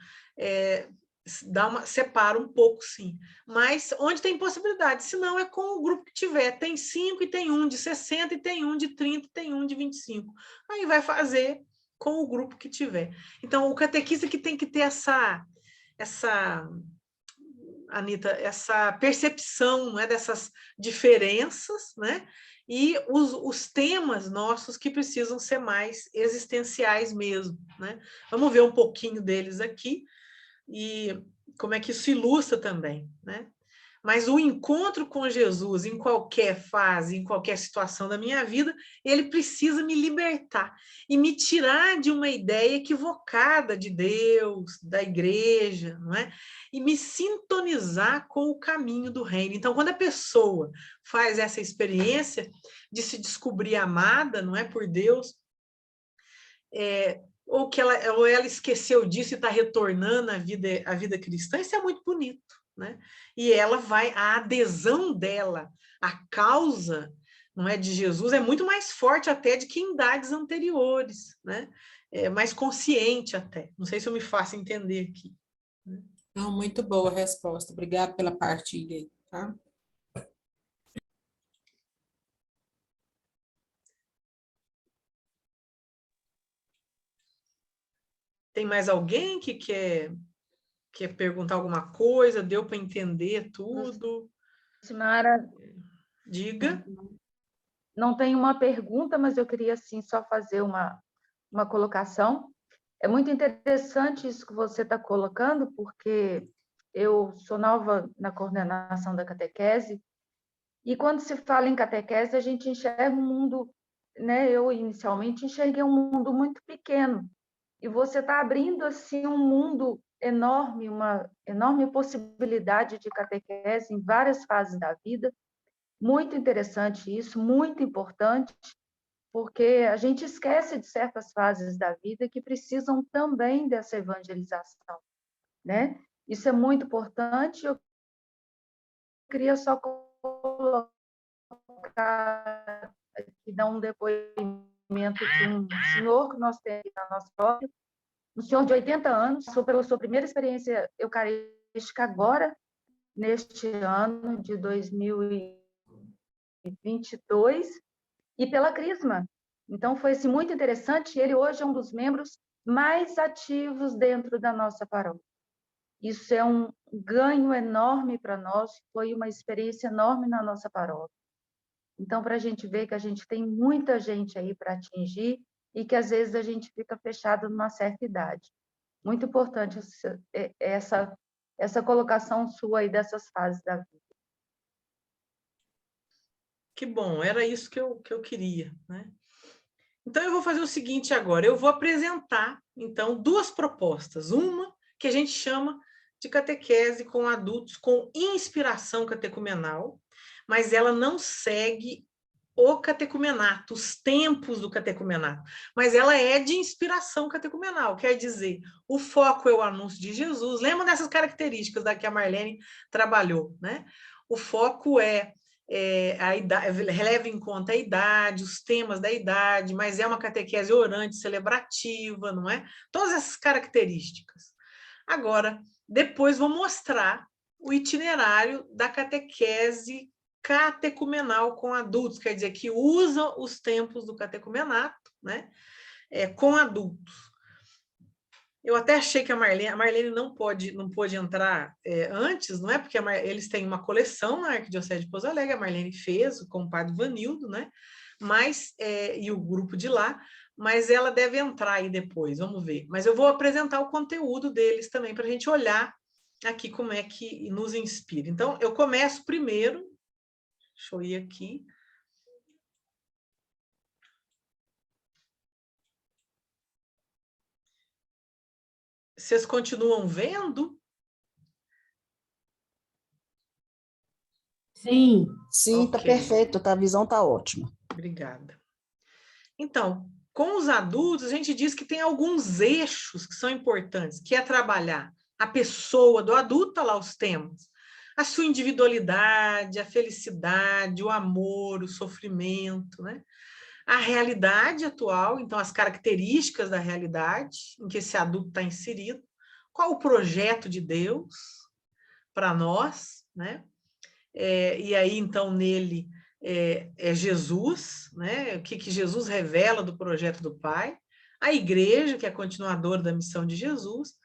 separa um pouco, sim. Mas onde tem possibilidade, se não é com o grupo que tiver. Tem 5 e tem um de 60, e tem um de 30, e tem um de 25. Aí vai fazer com o grupo que tiver. Então, o catequista que tem que ter essa Anitta, essa percepção, né, dessas diferenças, né? E os temas nossos que precisam ser mais existenciais mesmo, né? Vamos ver um pouquinho deles aqui e como é que isso ilustra também, né? Mas o encontro com Jesus, em qualquer fase, em qualquer situação da minha vida, ele precisa me libertar e me tirar de uma ideia equivocada de Deus, da igreja, não é? E me sintonizar com o caminho do reino. Então, quando a pessoa faz essa experiência de se descobrir amada, não é, por Deus, ou ela esqueceu disso e está retornando à vida cristã, isso é muito bonito, né? E ela vai, a adesão dela à causa, não é, de Jesus é muito mais forte até de que em idades anteriores, né? É mais consciente até. Não sei se eu me faço entender aqui. Não, muito boa a resposta. Obrigada pela partilha aí, tá? Tem mais alguém que quer perguntar alguma coisa? Deu para entender tudo? Simara, Diga. não tem uma pergunta, mas eu queria assim só fazer uma colocação. É muito interessante isso que você está colocando, porque eu sou nova na coordenação da catequese, e quando se fala em catequese, a gente enxerga um mundo, né? Eu inicialmente enxerguei um mundo muito pequeno, e você está abrindo assim um mundo enorme, uma enorme possibilidade de catequese em várias fases da vida. Muito interessante isso, muito importante, porque a gente esquece de certas fases da vida que precisam também dessa evangelização, né? Isso é muito importante. Eu queria só colocar aqui, dar um depoimento de um senhor que nós temos na nossa própria, um senhor de 80 anos, passou pela sua primeira experiência eucarística agora, neste ano de 2022, e pela Crisma. Então, foi assim, muito interessante. Ele hoje é um dos membros mais ativos dentro da nossa paróquia. Isso é um ganho enorme para nós, foi uma experiência enorme na nossa paróquia. Então, para a gente ver que a gente tem muita gente aí para atingir e que, às vezes, a gente fica fechado numa certa idade. Muito importante essa colocação sua aí dessas fases da vida. Que bom, era isso que eu queria, né? Então, eu vou fazer o seguinte agora, eu vou apresentar, então, duas propostas. Uma que a gente chama de catequese com adultos com inspiração catecumenal, mas ela não segue o catecumenato, os tempos do catecumenato, mas ela é de inspiração catecumenal, quer dizer, o foco é o anúncio de Jesus. Lembra dessas características da que a Marlene trabalhou, né? O foco a idade, leva em conta a idade, os temas da idade, mas é uma catequese orante, celebrativa, não é? Todas essas características. Agora, depois vou mostrar o itinerário da catequese catecumenal com adultos, quer dizer, que usa os tempos do catecumenato, né? Com adultos. Eu até achei que a Marlene não pôde entrar antes, não é? Porque eles têm uma coleção na Arquidiocese de Pouso Alegre, a Marlene fez com o padre Vanildo, né? Mas, e o grupo de lá, mas ela deve entrar aí depois, vamos ver. Mas eu vou apresentar o conteúdo deles também, para a gente olhar aqui como é que nos inspira. Então, eu começo primeiro, deixa eu ir aqui. Vocês continuam vendo? Sim, sim, Ok. tá perfeito, a visão tá ótima. Obrigada. Então, com os adultos, a gente diz que tem alguns eixos que são importantes, que é trabalhar a pessoa do adulto, tá lá os temas, a sua individualidade, a felicidade, o amor, o sofrimento, né? A realidade atual, então as características da realidade em que esse adulto está inserido, qual o projeto de Deus para nós, né? E aí, então, nele é Jesus, né? O que Jesus revela do projeto do Pai, a igreja, que é continuadora da missão de Jesus,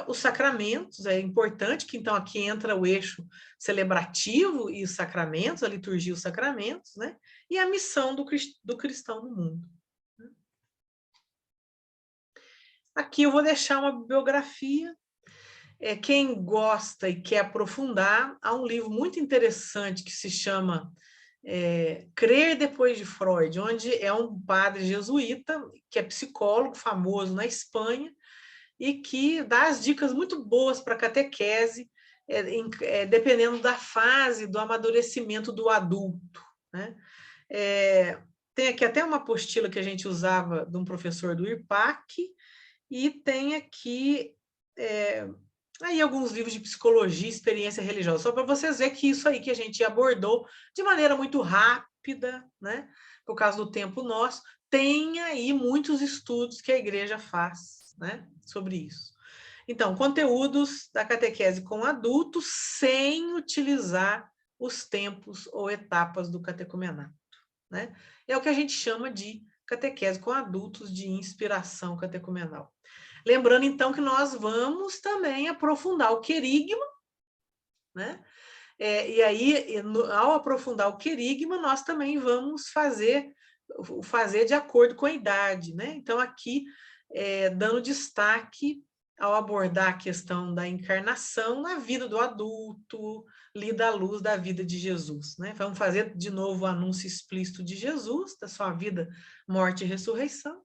os sacramentos, é importante que, então, aqui entra o eixo celebrativo e os sacramentos, a liturgia e os sacramentos, né? E a missão do cristão no mundo. Aqui eu vou deixar uma bibliografia. Quem gosta e quer aprofundar, há um livro muito interessante que se chama Crer Depois de Freud, onde é um padre jesuíta, que é psicólogo famoso na Espanha, e que dá as dicas muito boas para catequese, dependendo da fase do amadurecimento do adulto, né? Tem aqui até uma apostila que a gente usava de um professor do IRPAC, e tem aqui aí alguns livros de psicologia, experiência religiosa, só para vocês verem que isso aí que a gente abordou de maneira muito rápida, né? Por causa do tempo nosso, tem aí muitos estudos que a igreja faz, né, sobre isso. Então, conteúdos da catequese com adultos sem utilizar os tempos ou etapas do catecumenato, né? É o que a gente chama de catequese com adultos de inspiração catecumenal. Lembrando, então, que nós vamos também aprofundar o querigma, né? E aí, ao aprofundar o querigma, nós também vamos fazer de acordo com a idade, né? Então, aqui, dando destaque ao abordar a questão da encarnação na vida do adulto, lida à luz da vida de Jesus, né? Vamos fazer de novo o anúncio explícito de Jesus, da sua vida, morte e ressurreição,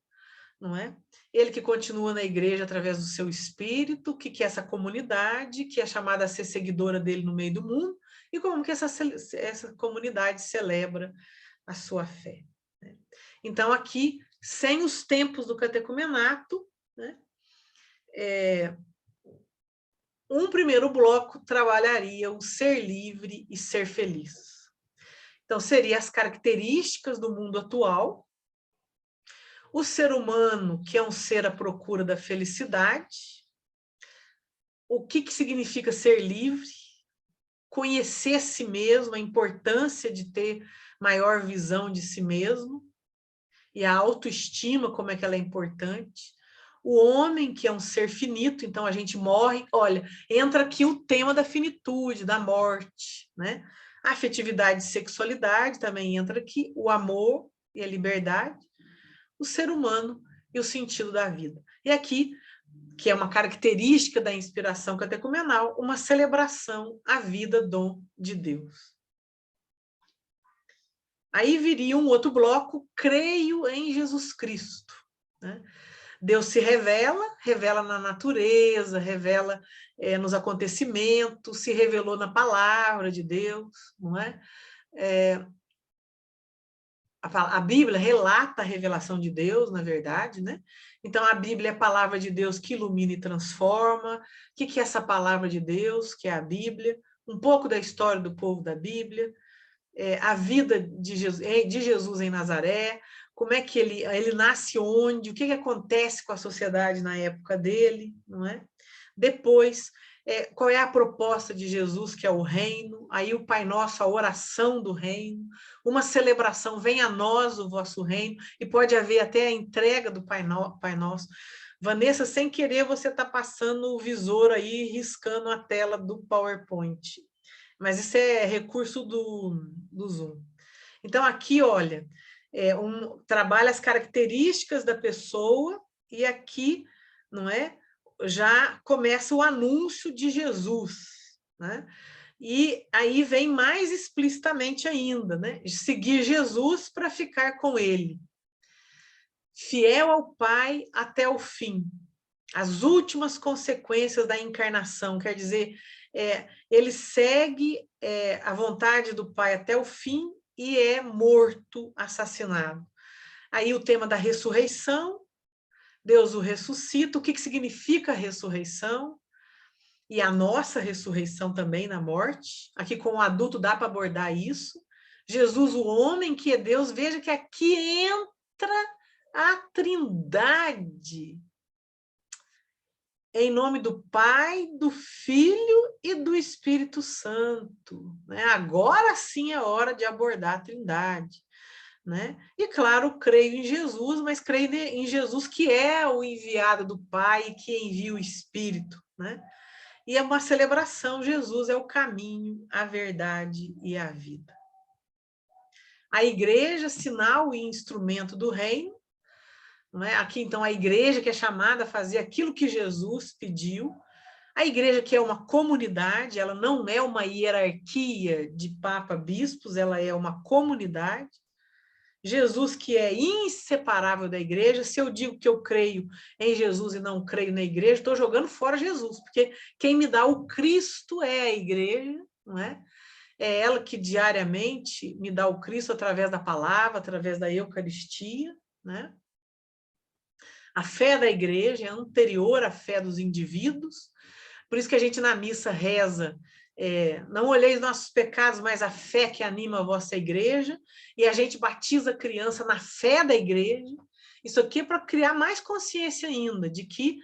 não é? Ele que continua na igreja através do seu espírito, que é essa comunidade, que é chamada a ser seguidora dele no meio do mundo, e como que essa comunidade celebra a sua fé, né? Então, aqui, sem os tempos do catecumenato, né, um primeiro bloco trabalharia o ser livre e ser feliz. Então, seriam as características do mundo atual, o ser humano, que é um ser à procura da felicidade, o que significa ser livre, conhecer si mesmo, a importância de ter maior visão de si mesmo, e a autoestima, como é que ela é importante. O homem, que é um ser finito, então a gente morre. Olha, entra aqui o tema da finitude, da morte, né? A afetividade e sexualidade também entra aqui, o amor e a liberdade, o ser humano e o sentido da vida. E aqui, que é uma característica da inspiração catecumenal, uma celebração à vida, dom de Deus. Aí viria um outro bloco, creio em Jesus Cristo, né? Deus se revela na natureza, revela nos acontecimentos, se revelou na palavra de Deus, não é? A Bíblia relata a revelação de Deus, na verdade, né? Então, a Bíblia é a palavra de Deus que ilumina e transforma. O que é essa palavra de Deus, que é a Bíblia? Um pouco da história do povo da Bíblia, a vida de Jesus em Nazaré, como é que ele nasce onde, o que acontece com a sociedade na época dele, não é? Depois, qual é a proposta de Jesus, que é o reino, aí o Pai Nosso, a oração do reino, uma celebração, venha a nós o vosso reino, e pode haver até a entrega do Pai Nosso. Vanessa, sem querer, você está passando o visor aí, riscando a tela do PowerPoint. Mas isso é recurso do Zoom. Então, aqui, olha, trabalha as características da pessoa, e aqui, não é? Já começa o anúncio de Jesus, né? E aí vem mais explicitamente ainda, né? Seguir Jesus para ficar com ele. Fiel ao Pai até o fim. As últimas consequências da encarnação, quer dizer, ele segue a vontade do Pai até o fim e é morto, assassinado. Aí o tema da ressurreição, Deus o ressuscita. O que significa a ressurreição? E a nossa ressurreição também na morte. Aqui com o adulto dá para abordar isso. Jesus, o homem que é Deus, veja que aqui entra a Trindade. Em nome do Pai, do Filho e do Espírito Santo, né? Agora sim é hora de abordar a Trindade, né? E claro, creio em Jesus, mas creio em Jesus, que é o enviado do Pai e que envia o Espírito, né? E é uma celebração, Jesus é o caminho, a verdade e a vida. A igreja, sinal e instrumento do reino, não é? Aqui, então, a igreja que é chamada a fazer aquilo que Jesus pediu, A igreja, que é uma comunidade, ela não é uma hierarquia de papa, bispos, ela é uma comunidade. Jesus, que é inseparável da igreja. Se eu digo que eu creio em Jesus e não creio na igreja, estou jogando fora Jesus, porque quem me dá o Cristo é a igreja, não é? É ela que diariamente me dá o Cristo através da palavra, através da Eucaristia, né? A fé da igreja é anterior à fé dos indivíduos, por isso que a gente na missa reza, não olheis nossos pecados, mas a fé que anima a vossa igreja, e a gente batiza a criança na fé da igreja. Isso aqui é para criar mais consciência ainda, de que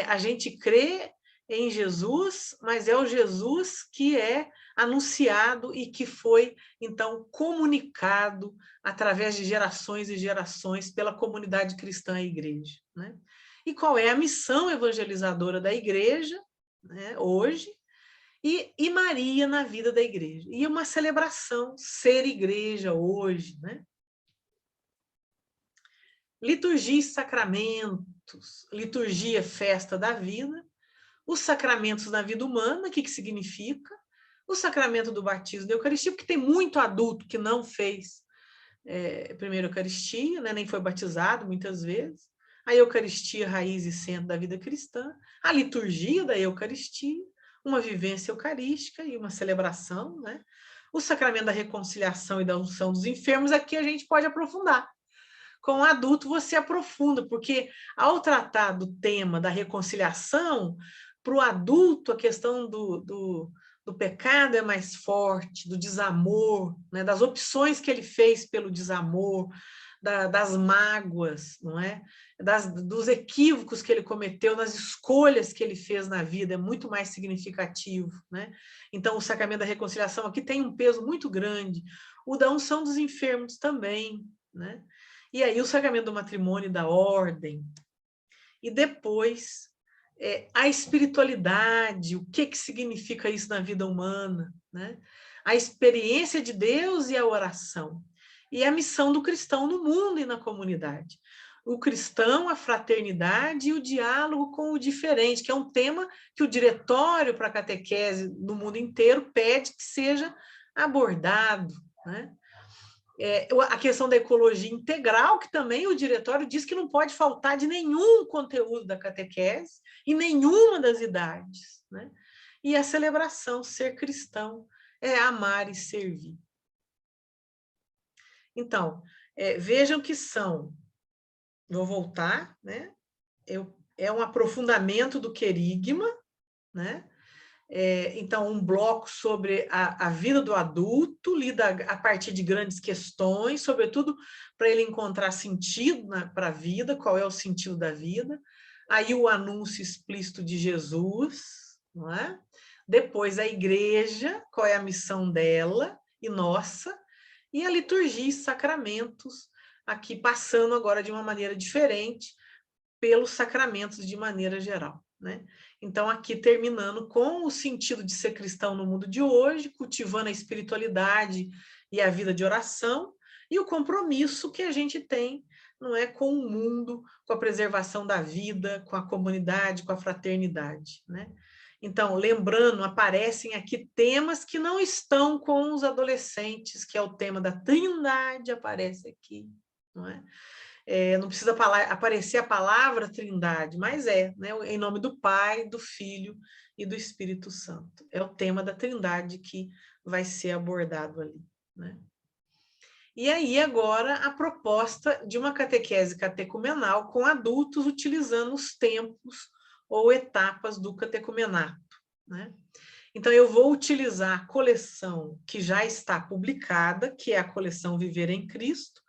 a gente crê em Jesus, mas é o Jesus que é anunciado e que foi, então, comunicado através de gerações e gerações pela comunidade cristã à igreja, né? E qual é a missão evangelizadora da igreja, né, hoje, e Maria na vida da igreja. E uma celebração, ser igreja hoje, né? Liturgia e sacramentos. Liturgia, festa da vida. Os sacramentos na vida humana, o que significa? O sacramento do batismo da Eucaristia, porque tem muito adulto que não fez primeira Eucaristia, né, nem foi batizado muitas vezes. A Eucaristia, raiz e centro da vida cristã. A liturgia da Eucaristia, uma vivência eucarística e uma celebração, né? O sacramento da reconciliação e da unção dos enfermos, aqui a gente pode aprofundar. Com o adulto você aprofunda, porque ao tratar do tema da reconciliação, para o adulto a questão do pecado é mais forte, do desamor, né? Das opções que ele fez pelo desamor, das mágoas, não é? Dos equívocos que ele cometeu, das escolhas que ele fez na vida, é muito mais significativo, né? Então, o sacramento da reconciliação aqui tem um peso muito grande, o da unção dos enfermos também, né? E aí o sacramento do matrimônio, da ordem, e depois a espiritualidade, o que significa isso na vida humana, né? A experiência de Deus e a oração. E a missão do cristão no mundo e na comunidade. O cristão, a fraternidade e o diálogo com o diferente, que é um tema que o Diretório para a Catequese no mundo inteiro pede que seja abordado, né? A questão da ecologia integral, que também o Diretório diz que não pode faltar de nenhum conteúdo da catequese, em nenhuma das idades, né? E a celebração, ser cristão, é amar e servir. Então, vejam que vou voltar, né? É um aprofundamento do querigma, né? Então, um bloco sobre a vida do adulto, lida a partir de grandes questões, sobretudo para ele encontrar sentido para a vida, qual é o sentido da vida. Aí o anúncio explícito de Jesus, não é? Depois a igreja, qual é a missão dela e nossa, e a liturgia e sacramentos, aqui passando agora de uma maneira diferente, pelos sacramentos de maneira geral, né? Então, aqui terminando com o sentido de ser cristão no mundo de hoje, cultivando a espiritualidade e a vida de oração, e o compromisso que a gente tem, não é, com o mundo, com a preservação da vida, com a comunidade, com a fraternidade, né? Então, lembrando, aparecem aqui temas que não estão com os adolescentes, que é o tema da Trindade, aparece aqui, não é? Não precisa aparecer a palavra Trindade, mas né, em nome do Pai, do Filho e do Espírito Santo. É o tema da Trindade que vai ser abordado ali, né? E aí, agora, a proposta de uma catequese catecumenal com adultos utilizando os tempos ou etapas do catecumenato, né? Então, eu vou utilizar a coleção que já está publicada, que é a coleção Viver em Cristo,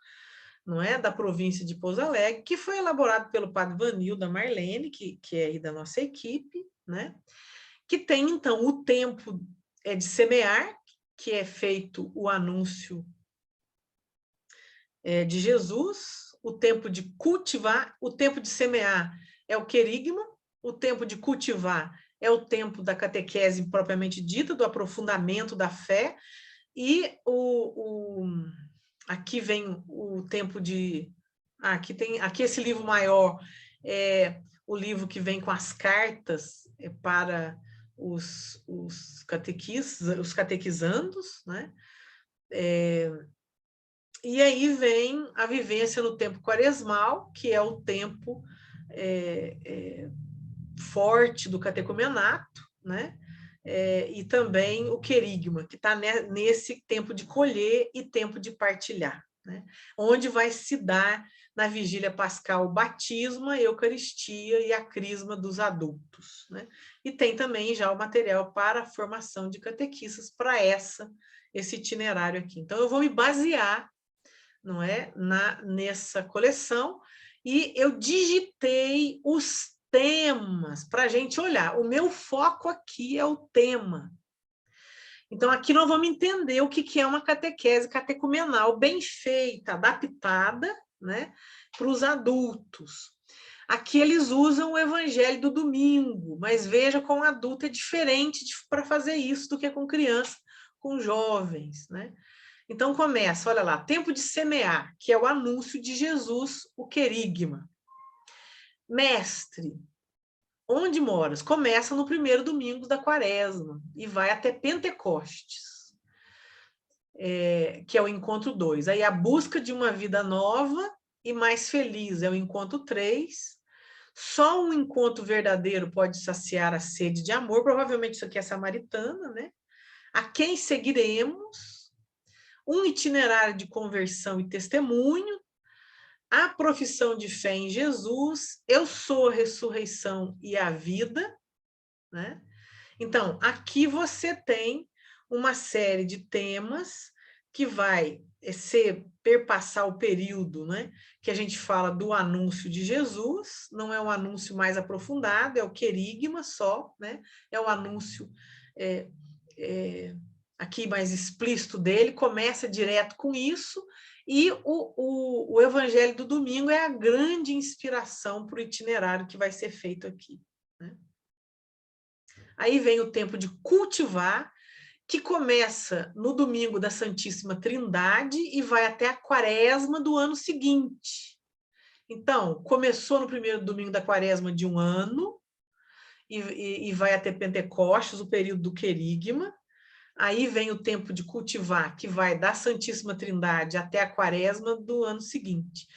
não é, da província de Pouso Alegre, que foi elaborado pelo padre Vanilda Marlene, que é aí da nossa equipe, né? Que tem, então, o tempo de semear, que é feito o anúncio de Jesus, o tempo de cultivar, o tempo de semear é o querigma, o tempo de cultivar é o tempo da catequese propriamente dita, do aprofundamento da fé, e aqui vem o tempo de... Aqui esse livro maior é o livro que vem com as cartas para os catequizandos, né? E aí vem a vivência no tempo quaresmal, que é o tempo forte do catecumenato, né? E também o querigma, que está nesse tempo de colher e tempo de partilhar, né? Onde vai se dar na vigília pascal o batismo, a eucaristia e a crisma dos adultos, né? E tem também já o material para a formação de catequistas para esse itinerário aqui. Então, eu vou me basear, não é, nessa coleção, e eu digitei os temas para a gente olhar. O meu foco aqui é o tema. Então, aqui nós vamos entender o que é uma catequese catecumenal bem feita, adaptada, né, para os adultos. Aqui eles usam o evangelho do domingo, mas veja, com adulto é diferente para fazer isso do que com criança, com jovens, né? Então começa, olha lá, tempo de semear, que é o anúncio de Jesus, o querigma. Mestre, onde moras? Começa no primeiro domingo da quaresma e vai até Pentecostes, que é o encontro 2. Aí a busca de uma vida nova e mais feliz é o encontro 3. Só um encontro verdadeiro pode saciar a sede de amor. Provavelmente isso aqui é samaritana, né? A quem seguiremos? Um itinerário de conversão e testemunho, a profissão de fé em Jesus, eu sou a ressurreição e a vida, né? Então, aqui você uma série de temas que vai perpassar o período, né? Que a gente fala do anúncio de Jesus, não é um anúncio mais aprofundado, é o querigma só, né? É o anúncio aqui mais explícito dele, começa direto com isso, e o Evangelho do Domingo é a grande inspiração para o itinerário que vai ser feito aqui, né? Aí vem o tempo de cultivar, que começa no domingo da Santíssima Trindade e vai até a quaresma do ano seguinte. Então, começou no primeiro domingo da quaresma de um ano e vai até Pentecostes, o período do querigma. Aí vem o tempo de cultivar, que vai da Santíssima Trindade até a quaresma do ano seguinte,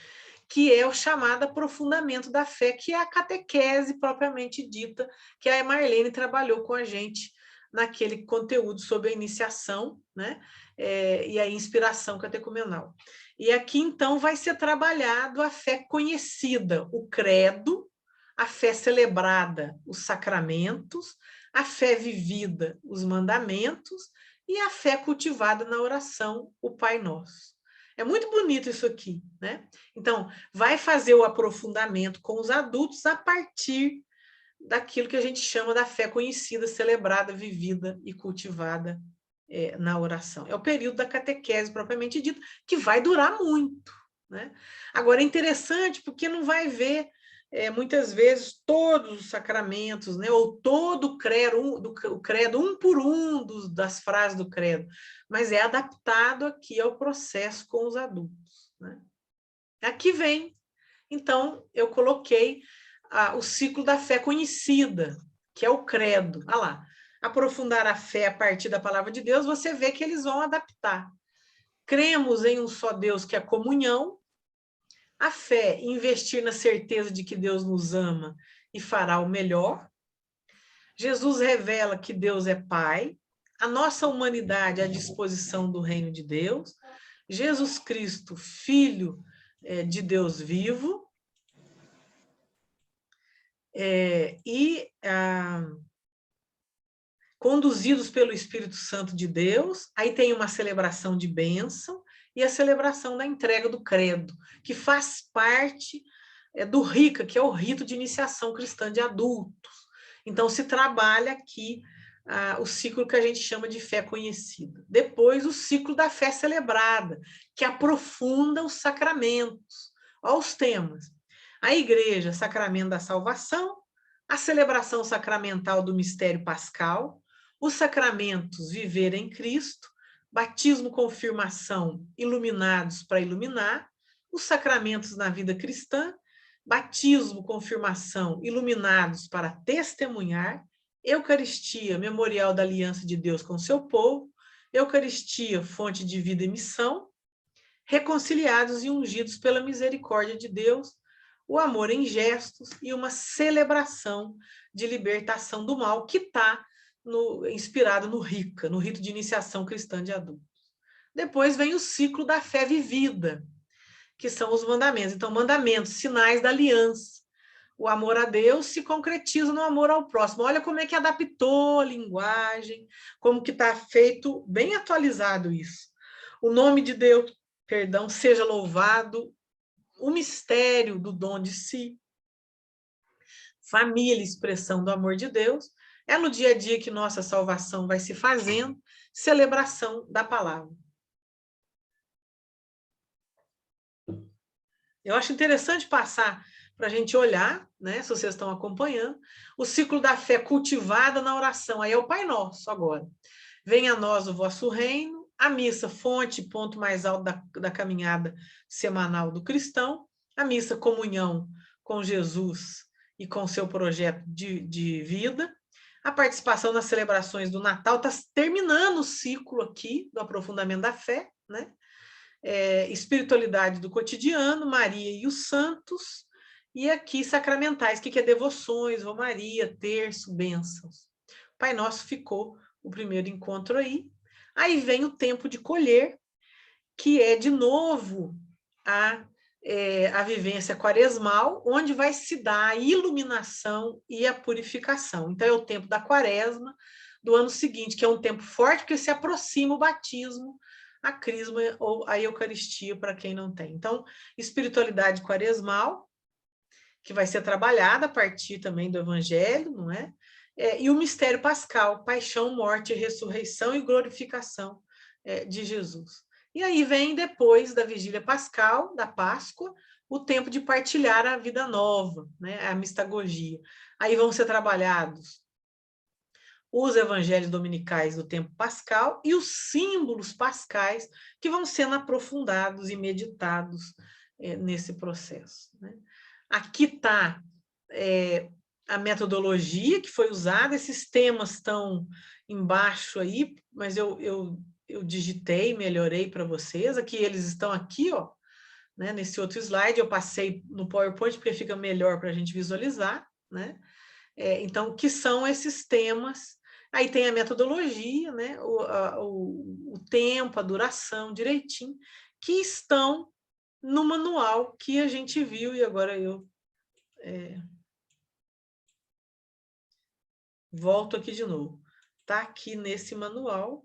que é o chamado aprofundamento da fé, que é a catequese propriamente dita, que a Marlene trabalhou com a gente naquele conteúdo sobre a iniciação, né? E a inspiração catecumenal. E aqui, então, vai ser trabalhado a fé conhecida, o credo, a fé celebrada, os sacramentos, a fé vivida, os mandamentos, e a fé cultivada na oração, o Pai Nosso. É muito bonito isso aqui, né? Então, vai fazer o aprofundamento com os adultos a partir daquilo que a gente chama da fé conhecida, celebrada, vivida e cultivada na oração. É o período da catequese propriamente dita, que vai durar muito, né? Agora, é interessante porque não vai ver muitas vezes todos os sacramentos, né? Ou todo o credo, um por um das frases do credo, mas é adaptado aqui ao processo com os adultos, né? Aqui vem, então, eu coloquei o ciclo da fé conhecida, que é o credo. Olha lá, aprofundar a fé a partir da palavra de Deus, você vê que eles vão adaptar. Cremos em um só Deus, que é a comunhão. A fé, investir na certeza de que Deus nos ama e fará o melhor. Jesus revela que Deus é Pai. A nossa humanidade à disposição do reino de Deus. Jesus Cristo, Filho de Deus vivo. Conduzidos pelo Espírito Santo de Deus. Aí tem uma celebração de bênção e a celebração da entrega do credo, que faz parte do RICA, que é o rito de iniciação cristã de adultos. Então, se trabalha aqui o ciclo que a gente chama de fé conhecida. Depois, o ciclo da fé celebrada, que aprofunda os sacramentos. Olha os temas. A igreja, sacramento da salvação, a celebração sacramental do mistério pascal, os sacramentos viver em Cristo, batismo, confirmação, iluminados para iluminar, os sacramentos na vida cristã, batismo, confirmação, iluminados para testemunhar, Eucaristia, memorial da aliança de Deus com o seu povo, Eucaristia, fonte de vida e missão, reconciliados e ungidos pela misericórdia de Deus, o amor em gestos e uma celebração de libertação do mal, que está inspirado no RICA, no Rito de Iniciação Cristã de Adultos. Depois vem o ciclo da fé vivida, que são os mandamentos. Então, mandamentos, sinais da aliança. O amor a Deus se concretiza no amor ao próximo. Olha como é que adaptou a linguagem, como que está feito, bem atualizado isso. O nome de Deus, perdão, seja louvado, o mistério do dom de si, família, expressão do amor de Deus, é no dia a dia que nossa salvação vai se fazendo, celebração da palavra. Eu acho interessante passar para a gente olhar, né, se vocês estão acompanhando, o ciclo da fé cultivada na oração. Aí é o Pai Nosso agora. Venha a nós o vosso reino, a missa, fonte, ponto mais alto da caminhada semanal do cristão, a missa, comunhão com Jesus e com seu projeto de vida, a participação nas celebrações do Natal, está terminando o ciclo aqui do aprofundamento da fé, né? Espiritualidade do cotidiano, Maria e os santos, e aqui sacramentais, que é devoções, romaria, terço, bênçãos. Pai Nosso ficou o primeiro encontro aí. Aí vem o tempo de colher, que é, de novo, a vivência quaresmal, onde vai se dar a iluminação e a purificação. Então, é o tempo da quaresma do ano seguinte, que é um tempo forte, porque se aproxima o batismo, a crisma ou a Eucaristia, para quem não tem. Então, espiritualidade quaresmal, que vai ser trabalhada a partir também do Evangelho, não é? E o mistério pascal, paixão, morte, ressurreição e glorificação de Jesus. E aí vem, depois da vigília pascal, da Páscoa, o tempo de partilhar a vida nova, né? A mistagogia. Aí vão ser trabalhados os evangelhos dominicais do tempo pascal e os símbolos pascais, que vão sendo aprofundados e meditados nesse processo, né? Aqui está a metodologia que foi usada, esses temas estão embaixo aí, mas eu digitei, melhorei para vocês, aqui eles estão aqui, ó, né, nesse outro slide, eu passei no PowerPoint porque fica melhor para a gente visualizar, né? Então, que são esses temas? Aí tem a metodologia, né, o tempo, a duração, direitinho, que estão no manual que a gente viu, e agora eu volto aqui de novo. Está aqui nesse manual.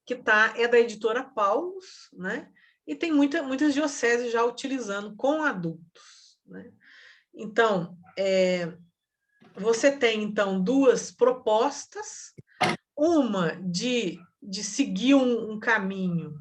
Que é da editora Paulus, né? E tem muitas dioceses já utilizando com adultos, né? Então, você tem, então, duas propostas, uma de seguir um caminho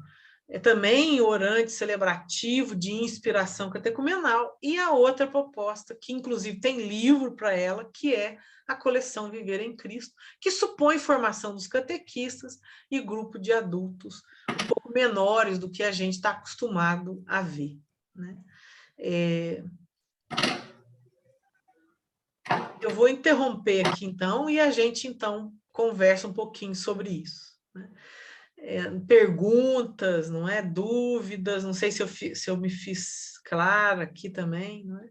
também orante, celebrativo, de inspiração catecumenal, e a outra proposta, que inclusive tem livro para ela, que é a coleção Viver em Cristo, que supõe formação dos catequistas e grupo de adultos um pouco menores do que a gente está acostumado a ver, né? Eu vou interromper aqui, então, e a gente, então, conversa um pouquinho sobre isso, né? Perguntas, não é? Dúvidas, não sei se eu me fiz clara aqui também, não é?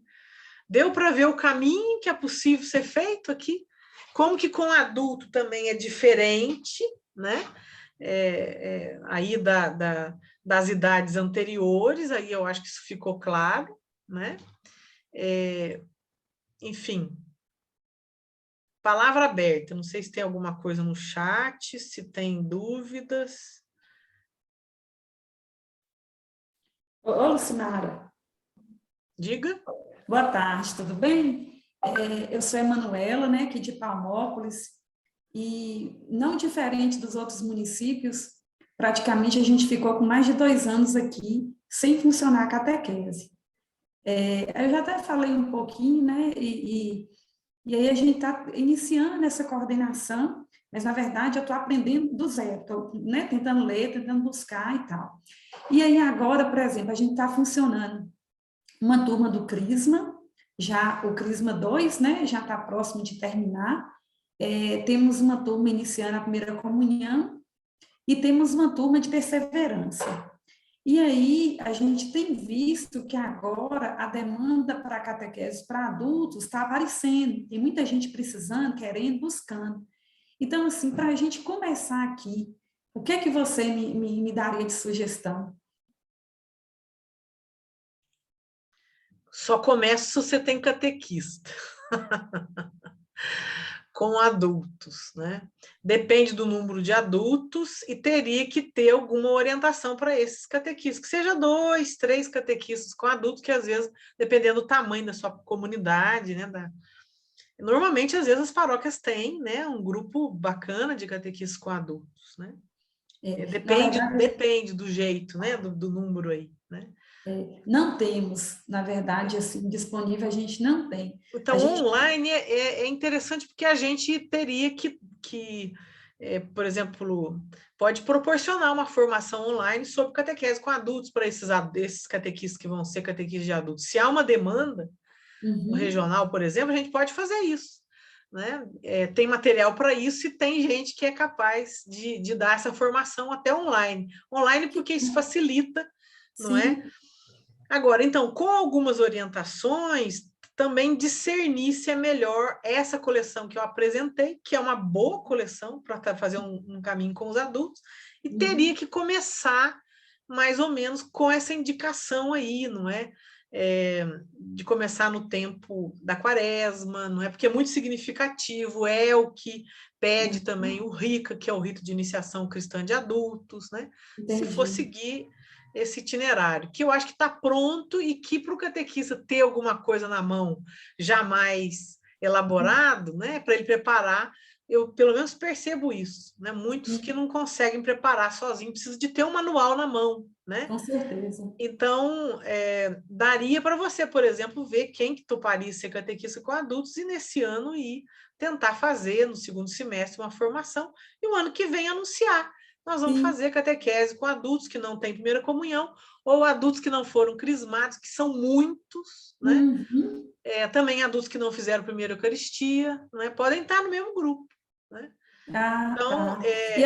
Deu para ver o caminho que é possível ser feito aqui? Como que com adulto também é diferente, né? Aí das idades anteriores, aí eu acho que isso ficou claro, né? Enfim, palavra aberta, não sei se tem alguma coisa no chat, se tem dúvidas. Ô, Lucinara. Diga. Boa tarde, tudo bem? Eu sou Emanuela, né, aqui de Palmópolis, e não diferente dos outros municípios, praticamente a gente ficou com mais de 2 anos aqui, sem funcionar a catequese. Eu já até falei um pouquinho, né, e E aí a gente está iniciando essa coordenação, mas, na verdade, eu estou aprendendo do zero, estou, né, tentando ler, tentando buscar e tal. E aí agora, por exemplo, a gente está funcionando uma turma do Crisma, já o Crisma 2, né, já está próximo de terminar. Temos uma turma iniciando a primeira comunhão e temos uma turma de perseverança. E aí a gente tem visto que agora a demanda para catequese para adultos está aparecendo, tem muita gente precisando, querendo, buscando. Então, assim, para a gente começar aqui, o que é que você me daria de sugestão? Só começa se você tem catequista. Com adultos, né? Depende do número de adultos e teria que ter alguma orientação para esses catequistas, que seja 2, 3 catequistas com adultos, que às vezes, dependendo do tamanho da sua comunidade, né? Normalmente, às vezes, as paróquias têm, né, um grupo bacana de catequistas com adultos, né? Depende do jeito, né? Do número aí, né? Não temos, na verdade, assim, disponível, a gente não tem. Então, online é interessante porque a gente teria por exemplo, pode proporcionar uma formação online sobre catequese com adultos para esses catequistas que vão ser catequistas de adultos. Se há uma demanda no regional, por exemplo, a gente pode fazer isso, né? Tem material para isso e tem gente que é capaz de dar essa formação até online. Online porque isso facilita, não é? Agora, então, com algumas orientações, também discernir se é melhor essa coleção que eu apresentei, que é uma boa coleção para fazer um caminho com os adultos, e teria que começar mais ou menos com essa indicação aí, não é? De começar no tempo da quaresma, não é? Porque é muito significativo, é o que pede também o RICA, que é o Rito de Iniciação Cristã de Adultos, né? Entendi. Se for seguir esse itinerário, que eu acho que está pronto e que para o catequista ter alguma coisa na mão já mais elaborado, né, para ele preparar, eu pelo menos percebo isso, né? Muitos que não conseguem preparar sozinho, precisam de ter um manual na mão, né? Com certeza. Então, daria para você, por exemplo, ver quem que toparia ser catequista com adultos e nesse ano ir tentar fazer, no segundo semestre, uma formação e o ano que vem anunciar. Nós vamos fazer catequese com adultos que não têm primeira comunhão ou adultos que não foram crismados, que são muitos, né? Também adultos que não fizeram primeira Eucaristia, né? Podem estar no mesmo grupo, né? Então, E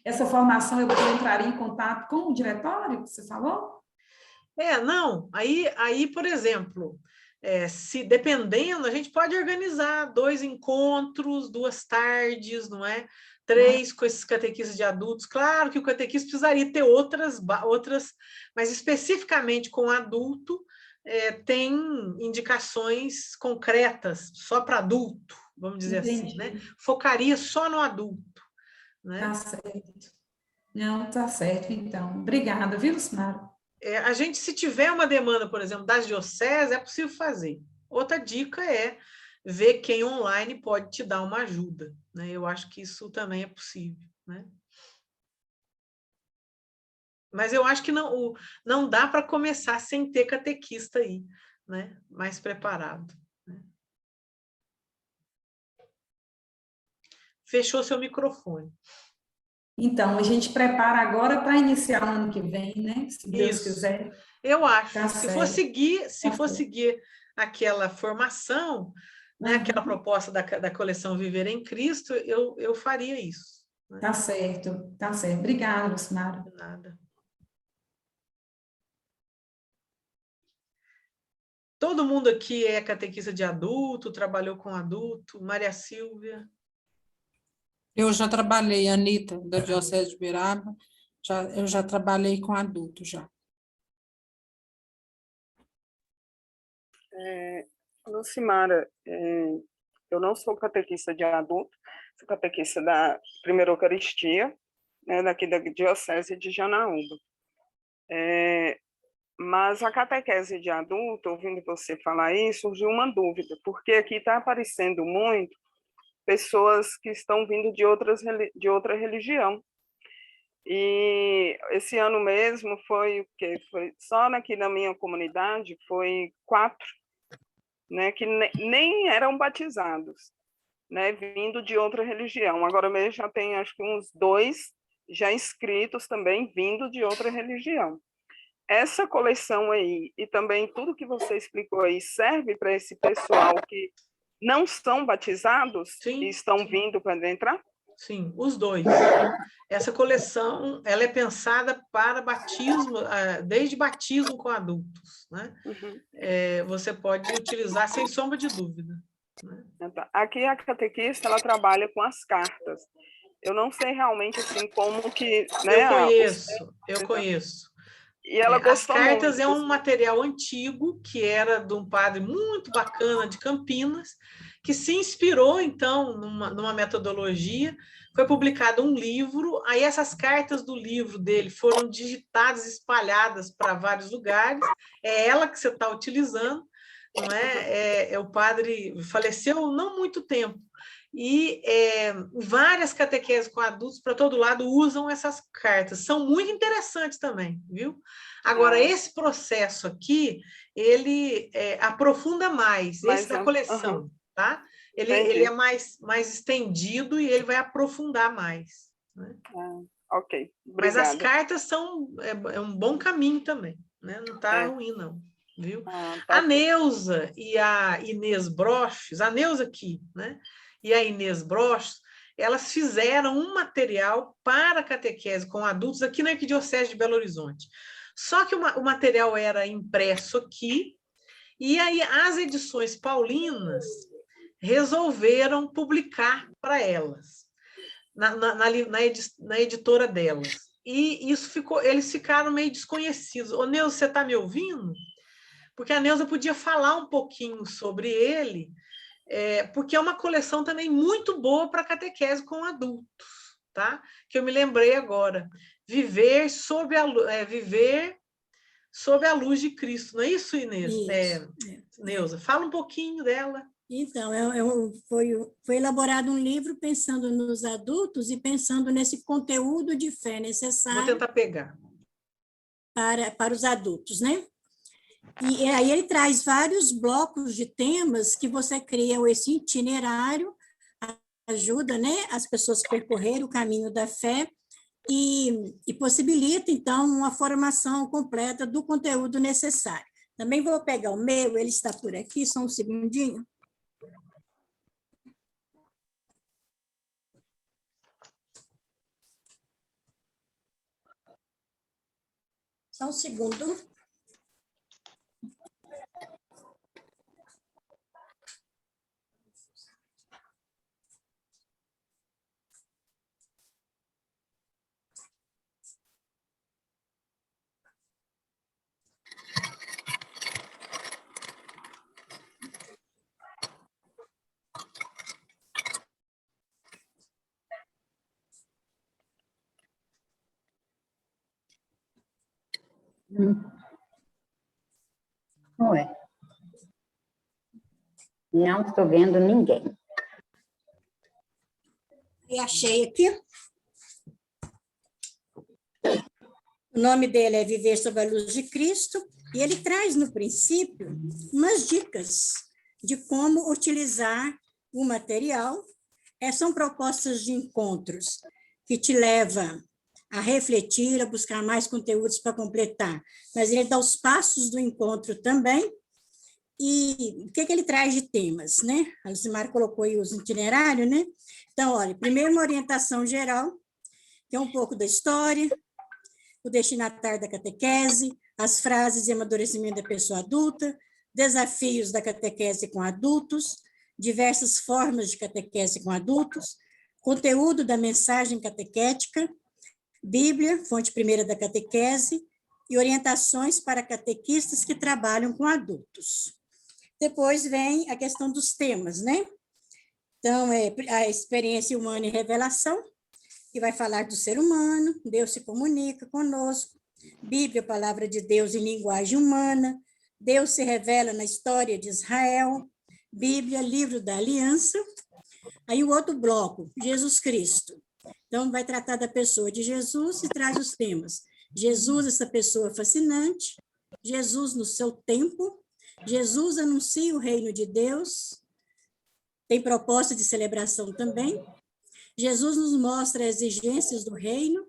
essa formação eu entraria em contato com o diretório, que você falou? Não, aí, por exemplo, se dependendo, a gente pode organizar 2 encontros, 2 tardes, não é? 3 com esses catequistas de adultos. Claro que o catequista precisaria ter outras, mas especificamente com adulto, tem indicações concretas só para adulto, vamos dizer assim, né? Focaria só no adulto, né? Tá certo. Não, tá certo, então. Obrigada, viu, Lucimara? A gente, se tiver uma demanda, por exemplo, das dioceses, é possível fazer. Outra dica é ver quem online pode te dar uma ajuda, né? Eu acho que isso também é possível, né? Mas eu acho que não dá para começar sem ter catequista aí, né? Mais preparado, né? Fechou seu microfone. Então, a gente prepara agora para iniciar o ano que vem, né? Se Deus quiser. Eu acho. Tá se for seguir aquela formação, né, aquela proposta da coleção Viver em Cristo, eu faria isso. Né? Tá certo, tá certo. Obrigada, Lucimara. De nada. Todo mundo aqui é catequista de adulto, trabalhou com adulto. Maria Silvia. Eu já trabalhei, Anita, da Diocese de Uberaba, eu já trabalhei com adulto, já. Lucimara, eu não sou catequista de adulto, sou catequista da Primeira Eucaristia, né, daqui da Diocese de Janaúba. Mas a catequese de adulto, ouvindo você falar isso, surgiu uma dúvida, porque aqui está aparecendo muito pessoas que estão vindo de outra religião. E esse ano mesmo foi o quê? Foi só aqui na minha comunidade, foi 4 né, que nem eram batizados, né, vindo de outra religião. Agora mesmo já tem, acho que uns 2 já inscritos também, vindo de outra religião. Essa coleção aí, e também tudo que você explicou aí, serve para esse pessoal que não são batizados Sim, e estão vindo para adentrar? sim, os dois. Essa coleção, ela é pensada para batismo, desde batismo com adultos, né? Uhum. Você pode utilizar sem sombra de dúvida. Né? Aqui a catequista, ela trabalha com as cartas. Eu não sei realmente assim como que, né? Eu conheço. E ela As gostou cartas muito. é um material antigo que era de um padre muito bacana de Campinas, que se inspirou, então, numa metodologia. Foi publicado um livro, aí essas cartas do livro dele foram digitadas, espalhadas para vários lugares. É ela que você está utilizando, não é? O padre faleceu não muito tempo. E várias catequeses com adultos para todo lado usam essas cartas. São muito interessantes também, viu? Agora, esse processo aqui, ele aprofunda mais, esse da coleção, tá? Ele é mais estendido e ele vai aprofundar mais. Né? Ok, obrigada. Mas as cartas são um bom caminho também, né? Não está ruim, não. Viu? Tá A Neuza e a Inês Broches, a Neuza aqui, né? E a Inês Broches, elas fizeram um material para catequese com adultos aqui na Arquidiocese de Belo Horizonte. Só que o material era impresso aqui, e aí as edições paulinas resolveram publicar para elas, na editora delas. E isso eles ficaram meio desconhecidos. Ô, Neuza, você está me ouvindo? Porque a Neuza podia falar um pouquinho sobre ele, porque é uma coleção também muito boa para catequese com adultos, tá? Que eu me lembrei agora. Viver sob a luz de Cristo, não é isso, Inês? Neuza, fala um pouquinho dela. Então, foi elaborado um livro pensando nos adultos e pensando nesse conteúdo de fé necessário. Vou tentar pegar. Para os adultos, né? E aí ele traz vários blocos de temas que você cria esse itinerário, ajuda, né, as pessoas a percorrer o caminho da fé e possibilita, então, uma formação completa do conteúdo necessário. Também vou pegar o meu, ele está por aqui, só um segundinho. Só um segundo. Ué. Não estou vendo ninguém. E achei aqui. O nome dele é Viver sob a Luz de Cristo, e ele traz, no princípio, umas dicas de como utilizar o material. São propostas de encontros que te levam a refletir, a buscar mais conteúdos para completar. Mas ele dá os passos do encontro também. E o que ele traz de temas, né? A Lucimar colocou aí os itinerários, né? Então, olha, primeiro uma orientação geral, que é um pouco da história, o destinatário da catequese, as frases de amadurecimento da pessoa adulta, desafios da catequese com adultos, diversas formas de catequese com adultos, conteúdo da mensagem catequética, Bíblia, fonte primeira da catequese, e orientações para catequistas que trabalham com adultos. Depois vem a questão dos temas, né? Então, a experiência humana e revelação, que vai falar do ser humano, Deus se comunica conosco, Bíblia, palavra de Deus em linguagem humana, Deus se revela na história de Israel, Bíblia, livro da aliança. Aí o outro bloco, Jesus Cristo. Então, vai tratar da pessoa de Jesus e traz os temas. Jesus, essa pessoa fascinante, Jesus no seu tempo, Jesus anuncia o reino de Deus, tem proposta de celebração também. Jesus nos mostra as exigências do reino,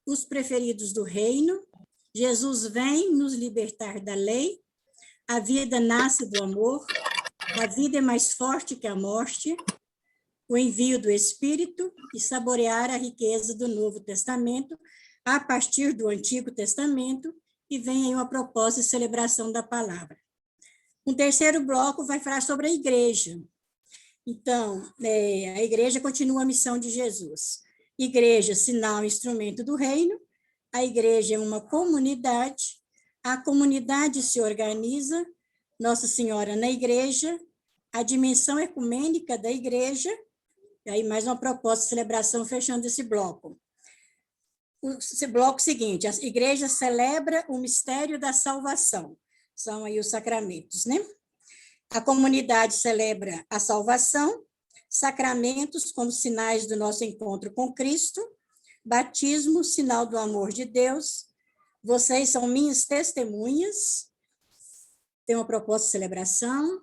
os preferidos do reino. Jesus vem nos libertar da lei. A vida nasce do amor. A vida é mais forte que a morte. O envio do Espírito e saborear a riqueza do Novo Testamento a partir do Antigo Testamento, e vem aí uma proposta de celebração da palavra. Um terceiro bloco vai falar sobre a igreja. Então, a igreja continua a missão de Jesus. Igreja, sinal e instrumento do reino. A igreja é uma comunidade. A comunidade se organiza. Nossa Senhora na igreja. A dimensão ecumênica da igreja. E aí mais uma proposta de celebração fechando esse bloco. Esse bloco seguinte, a igreja celebra o mistério da salvação. São aí os sacramentos, né? A comunidade celebra a salvação, sacramentos como sinais do nosso encontro com Cristo, batismo, sinal do amor de Deus. Vocês são minhas testemunhas. Tem uma proposta de celebração.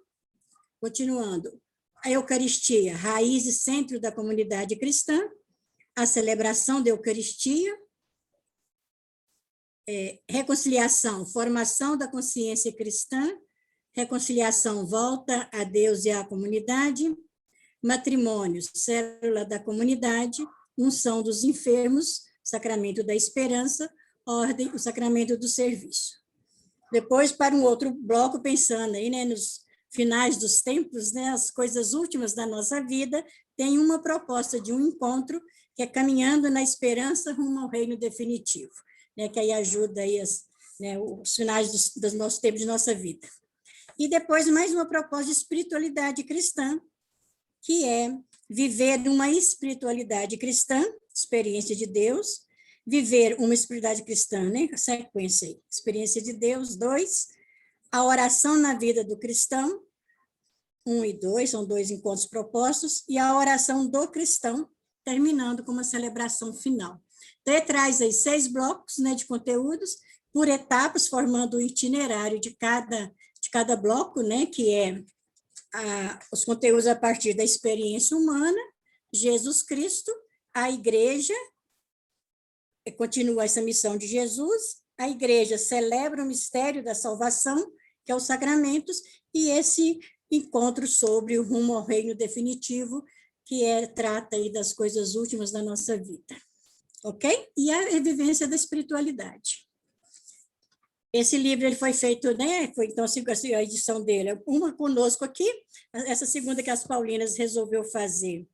Continuando. A Eucaristia, raiz e centro da comunidade cristã. A celebração da Eucaristia. Reconciliação, formação da consciência cristã. Reconciliação, volta a Deus e à comunidade. Matrimônio, célula da comunidade. Unção dos enfermos, sacramento da esperança. Ordem, o sacramento do serviço. Depois, para um outro bloco, pensando aí, né, nos finais dos tempos, né, as coisas últimas da nossa vida, tem uma proposta de um encontro que é caminhando na esperança rumo ao reino definitivo, né, que aí ajuda aí os finais dos nossos tempos de nossa vida. E depois mais uma proposta de espiritualidade cristã, que é viver uma espiritualidade cristã, experiência de Deus, viver uma espiritualidade cristã, né, sequência aí, experiência de Deus, 2, a oração na vida do cristão, 1 e 2, são 2 encontros propostos, e a oração do cristão, terminando com uma celebração final. Então, ele traz aí 6 blocos, né, de conteúdos, por etapas, formando o itinerário de cada bloco, né, que é os conteúdos a partir da experiência humana, Jesus Cristo, a igreja, continua essa missão de Jesus, a igreja celebra o mistério da salvação, que é os sacramentos, e esse encontro sobre o rumo ao reino definitivo, que trata aí das coisas últimas da nossa vida. Ok? E a revivência da espiritualidade. Esse livro ele foi feito, né? Foi então a edição dele, uma conosco aqui, essa segunda que as Paulinas resolveu fazer.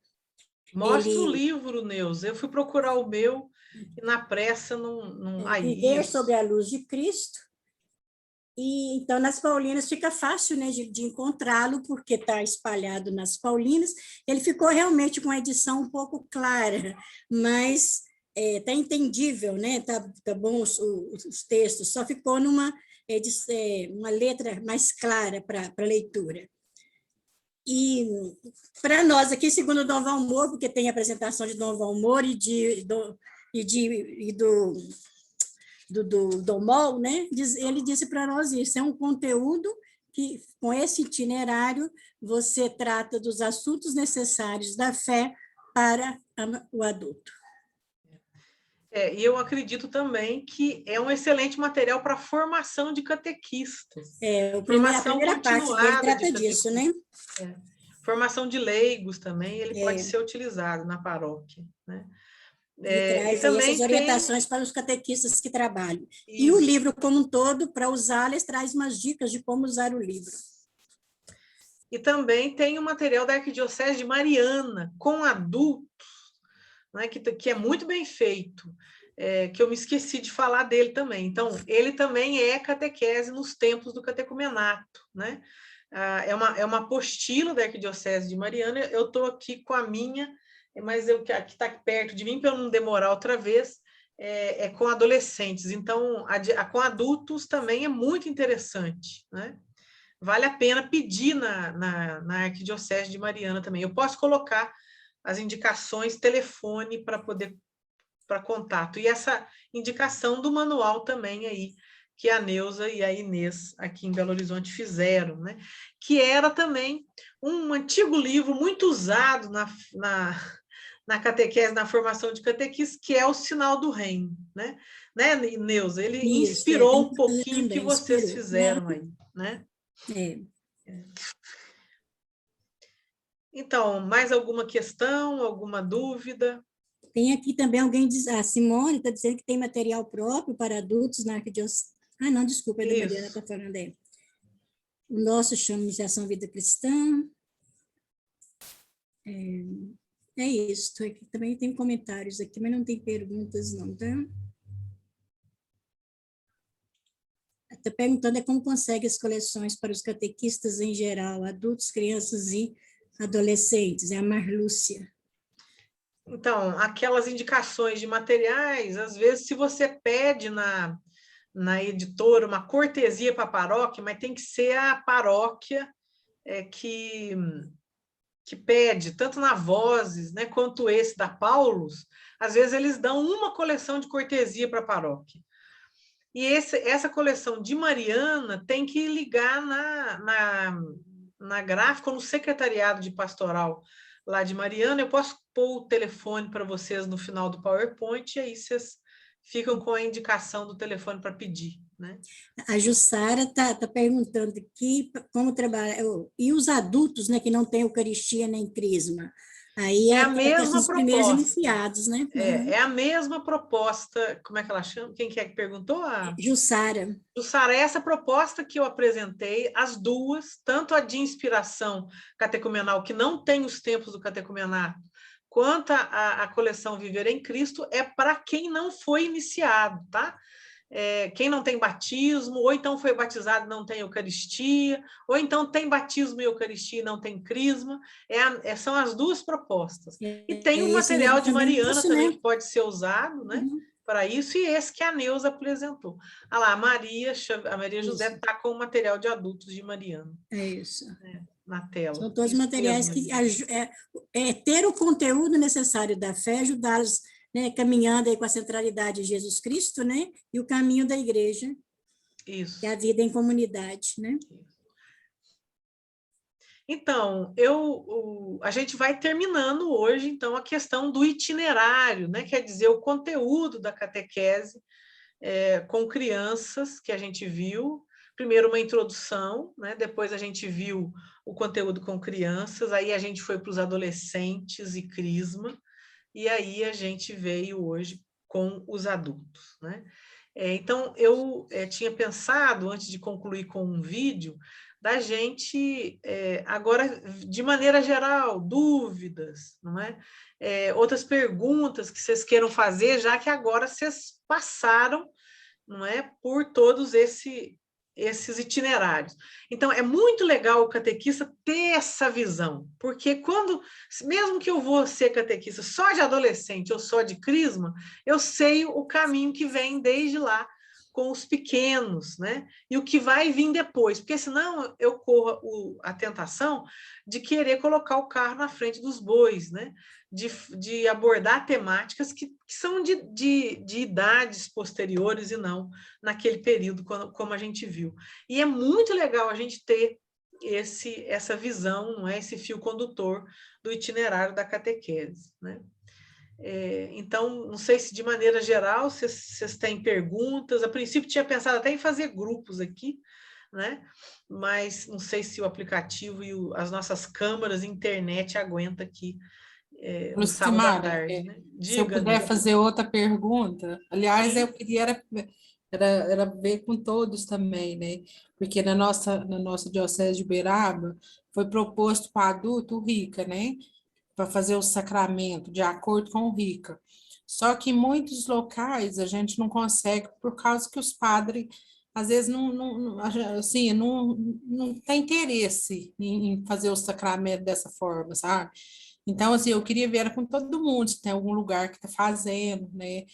Mostra o livro, Neuza. Eu fui procurar o meu e na pressa não... Viver sob a luz de Cristo. E então nas Paulinas fica fácil, né, de encontrá-lo, porque está espalhado nas Paulinas. Ele ficou realmente com a edição um pouco clara, mas está entendível, né? Tá bom os textos, só ficou numa uma letra mais clara para leitura. E para nós aqui, segundo Dom Valmor, porque tem a apresentação de Dom Valmor e do Dom Mol, né? Ele disse para nós isso, é um conteúdo que, com esse itinerário, você trata dos assuntos necessários da fé para o adulto. E eu acredito também que é um excelente material para formação de catequistas. A primeira parte dele trata disso, né? Formação de leigos também, ele pode ser utilizado na paróquia, né? E também essas orientações para os catequistas que trabalham. Isso. E o livro como um todo, para usá-las, traz umas dicas de como usar o livro. E também tem o material da Arquidiocese de Mariana, com adultos, né, que é muito bem feito, que eu me esqueci de falar dele também. Então, ele também é catequese nos tempos do catecumenato, né? É uma apostila da Arquidiocese de Mariana, eu estou aqui com a minha, mas aqui está perto de mim, para eu não demorar outra vez, é com adolescentes. Então, com adultos também é muito interessante, né? Vale a pena pedir na Arquidiocese de Mariana também. Eu posso colocar as indicações, telefone para contato. E essa indicação do manual também aí, que a Neuza e a Inês aqui em Belo Horizonte fizeram, né? Que era também um antigo livro muito usado na catequese, na formação de catequistas, que é o Sinal do Reino, né? Neuza, ele Isso, inspirou tem um que fazer pouquinho o que também, vocês inspirou. fizeram aí, né? É. Então, mais alguma questão, alguma dúvida? Tem aqui também alguém diz, a Simone está dizendo que tem material próprio para adultos na arquidiocese. Ah, não, desculpa, é da Mariana está falando aí. O nosso chama Iniciação Vida Cristã. É isso. Aqui também tem comentários aqui, mas não tem perguntas, não, tá? Está perguntando como consegue as coleções para os catequistas em geral, adultos, crianças e adolescentes. É a Marlúcia. Então, aquelas indicações de materiais, às vezes, se você pede na editora uma cortesia para a paróquia, mas tem que ser a paróquia que pede, tanto na Vozes, né, quanto esse da Paulus, às vezes eles dão uma coleção de cortesia para a paróquia. E essa coleção de Mariana tem que ligar na gráfica, no secretariado de pastoral lá de Mariana. Eu posso pôr o telefone para vocês no final do PowerPoint, e aí vocês ficam com a indicação do telefone para pedir, né? A Jussara está perguntando aqui como trabalhar. E os adultos, né, que não têm Eucaristia nem Crisma? Aí É a mesma os primeiros proposta. iniciados, né? É a mesma proposta. Como é que ela chama? Quem que é que perguntou? Jussara. Jussara, essa proposta que eu apresentei, as duas, tanto a de inspiração catecumenal, que não tem os tempos do catecumenato, quanto a coleção Viver em Cristo, é para quem não foi iniciado, tá? Quem não tem batismo, ou então foi batizado e não tem Eucaristia, ou então tem batismo e Eucaristia e não tem crisma, são as duas propostas. E tem o material de Mariana também, que pode ser usado, né, para isso, e esse que a Neuza apresentou. Ah lá, a Maria José está com o material de adultos de Mariana. É isso. Na tela. São todos isso materiais mesmo, que ter o conteúdo necessário da fé, ajudá-los, né, caminhando aí com a centralidade de Jesus Cristo, né, e o caminho da igreja, isso. que é a vida em comunidade, né? Então, a gente vai terminando hoje, então, a questão do itinerário, né, quer dizer, o conteúdo da catequese com crianças, que a gente viu. Primeiro uma introdução, né, depois a gente viu o conteúdo com crianças, aí a gente foi para os adolescentes e crisma, e aí a gente veio hoje com os adultos, né? Então, eu tinha pensado, antes de concluir com um vídeo, da gente, agora, de maneira geral, dúvidas, não é? Outras perguntas que vocês queiram fazer, já que agora vocês passaram, não é, por todos esses itinerários. Então, é muito legal o catequista ter essa visão, porque mesmo que eu vou ser catequista só de adolescente ou só de crisma, eu sei o caminho que vem desde lá, com os pequenos, né? E o que vai vir depois, porque senão eu corro a tentação de querer colocar o carro na frente dos bois, né? De abordar temáticas que são de idades posteriores e não naquele período, como a gente viu. E é muito legal a gente ter essa visão, não é? Esse fio condutor do itinerário da catequese, né? Então, não sei se de maneira geral vocês têm perguntas. A princípio tinha pensado até em fazer grupos aqui, né? Mas não sei se o aplicativo e as nossas câmeras e internet aguenta aqui no sábado à tarde, né? Se eu puder fazer outra pergunta, aliás, Sim. eu queria era ver com todos também, né? Porque na nossa diocese de Uberaba foi proposto para adulto o RICA, né? Para fazer o sacramento de acordo com o RICA. Só que em muitos locais a gente não consegue por causa que os padres às vezes não tem interesse em fazer o sacramento dessa forma, sabe? Então, assim, eu queria ver com todo mundo, se tem algum lugar que está fazendo, né?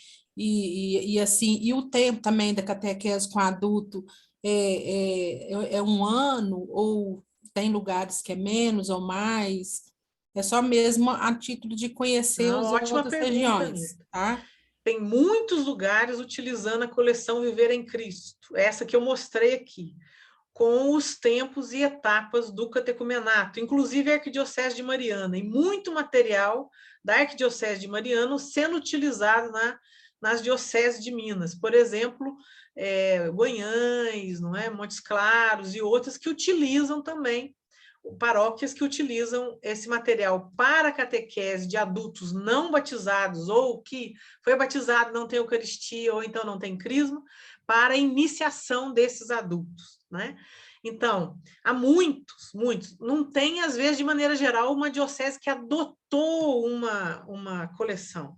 Assim, e o tempo também da catequese com adulto é um ano, ou tem lugares que é menos ou mais? É só mesmo a título de conhecer as Ótima outras pergunta, regiões, Anitta. tá? Tem muitos lugares utilizando a coleção Viver em Cristo, essa que eu mostrei aqui, com os tempos e etapas do catecumenato, inclusive a Arquidiocese de Mariana, e muito material da Arquidiocese de Mariana sendo utilizado nas dioceses de Minas, por exemplo, Guanhães, não é? Montes Claros e outras que utilizam também, paróquias que utilizam esse material para catequese de adultos não batizados, ou que foi batizado, não tem Eucaristia, ou então não tem crisma, para a iniciação desses adultos, né? Então, há muitos. Não tem, às vezes, de maneira geral, uma diocese que adotou uma coleção.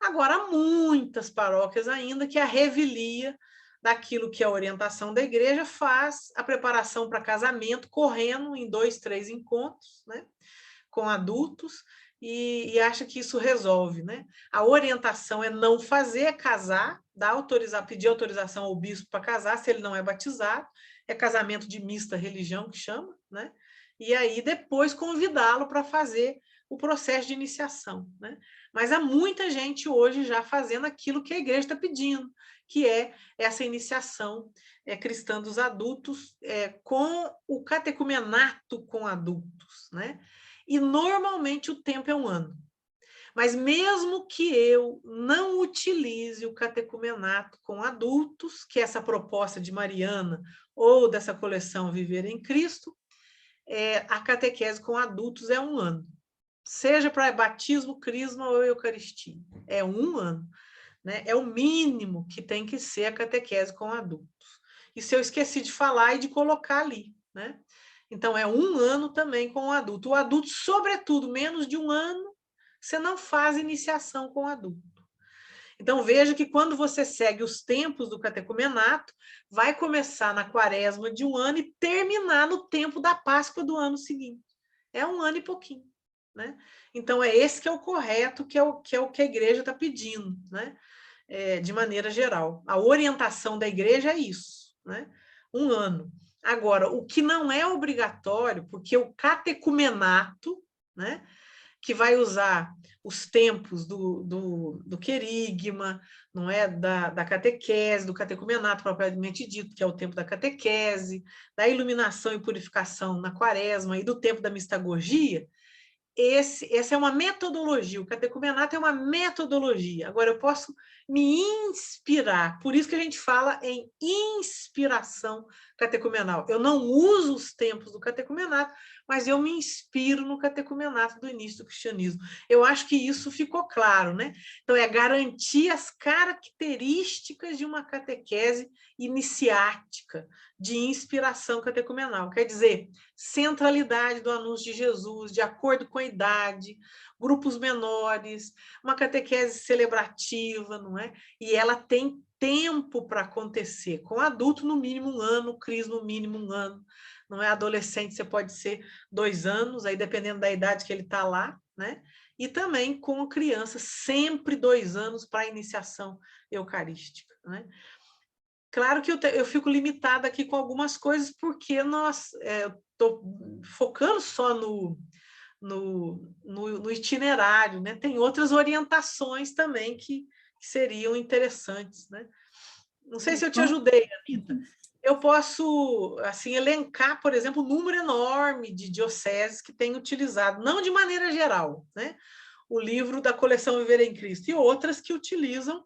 Agora, há muitas paróquias ainda que a revelia daquilo que a orientação da igreja faz, a preparação para casamento, correndo em 2, 3 encontros, né, com adultos, e acha que isso resolve, né? A orientação é não fazer, é casar, pedir autorização ao bispo para casar, se ele não é batizado, é casamento de mista religião, que chama, né? E aí depois convidá-lo para fazer o processo de iniciação, né? Mas há muita gente hoje já fazendo aquilo que a igreja está pedindo, que é essa iniciação cristã dos adultos com o catecumenato com adultos, né? E normalmente o tempo é 1 ano. Mas mesmo que eu não utilize o catecumenato com adultos, que é essa proposta de Mariana ou dessa coleção Viver em Cristo, a catequese com adultos é 1 ano. Seja para batismo, crisma ou eucaristia. É 1 ano. Né? É o mínimo que tem que ser a catequese com adultos. Isso eu esqueci de falar e de colocar ali, né? Então, é 1 ano também com o adulto. O adulto, sobretudo, menos de 1 ano, você não faz iniciação com o adulto. Então, veja que quando você segue os tempos do catecumenato, vai começar na quaresma de 1 ano e terminar no tempo da Páscoa do ano seguinte. É 1 ano e pouquinho, né? Então, é esse que é o correto, que é o que a igreja está pedindo, né? De maneira geral. A orientação da igreja é isso, né? 1 ano. Agora, o que não é obrigatório, porque o catecumenato, né, que vai usar os tempos do querigma, não é? Da catequese, do catecumenato propriamente dito, que é o tempo da catequese, da iluminação e purificação na quaresma e do tempo da mistagogia, essa é uma metodologia, o catecumenato é uma metodologia. Agora, eu posso me inspirar, por isso que a gente fala em inspiração catecumenal. Eu não uso os tempos do catecumenato, mas eu me inspiro no catecumenato do início do cristianismo. Eu acho que isso ficou claro, né? Então, é garantir as características de uma catequese iniciática, de inspiração catecumenal. Quer dizer, centralidade do anúncio de Jesus, de acordo com a idade, grupos menores, uma catequese celebrativa, não é? E ela tem tempo para acontecer. Com adulto, no mínimo 1 ano, crisma, no mínimo 1 ano. Não é? Adolescente, você pode ser 2 anos, aí dependendo da idade que ele está lá, né? E também com criança, sempre 2 anos para a iniciação eucarística, né? Claro que eu fico limitada aqui com algumas coisas, porque eu estou focando só no itinerário, né? Tem outras orientações também que seriam interessantes, né? Não sei se eu te ajudei, Anita. Eu posso assim, elencar, por exemplo, um número enorme de dioceses que têm utilizado, não de maneira geral, né? O livro da coleção Viver em Cristo, e outras que utilizam,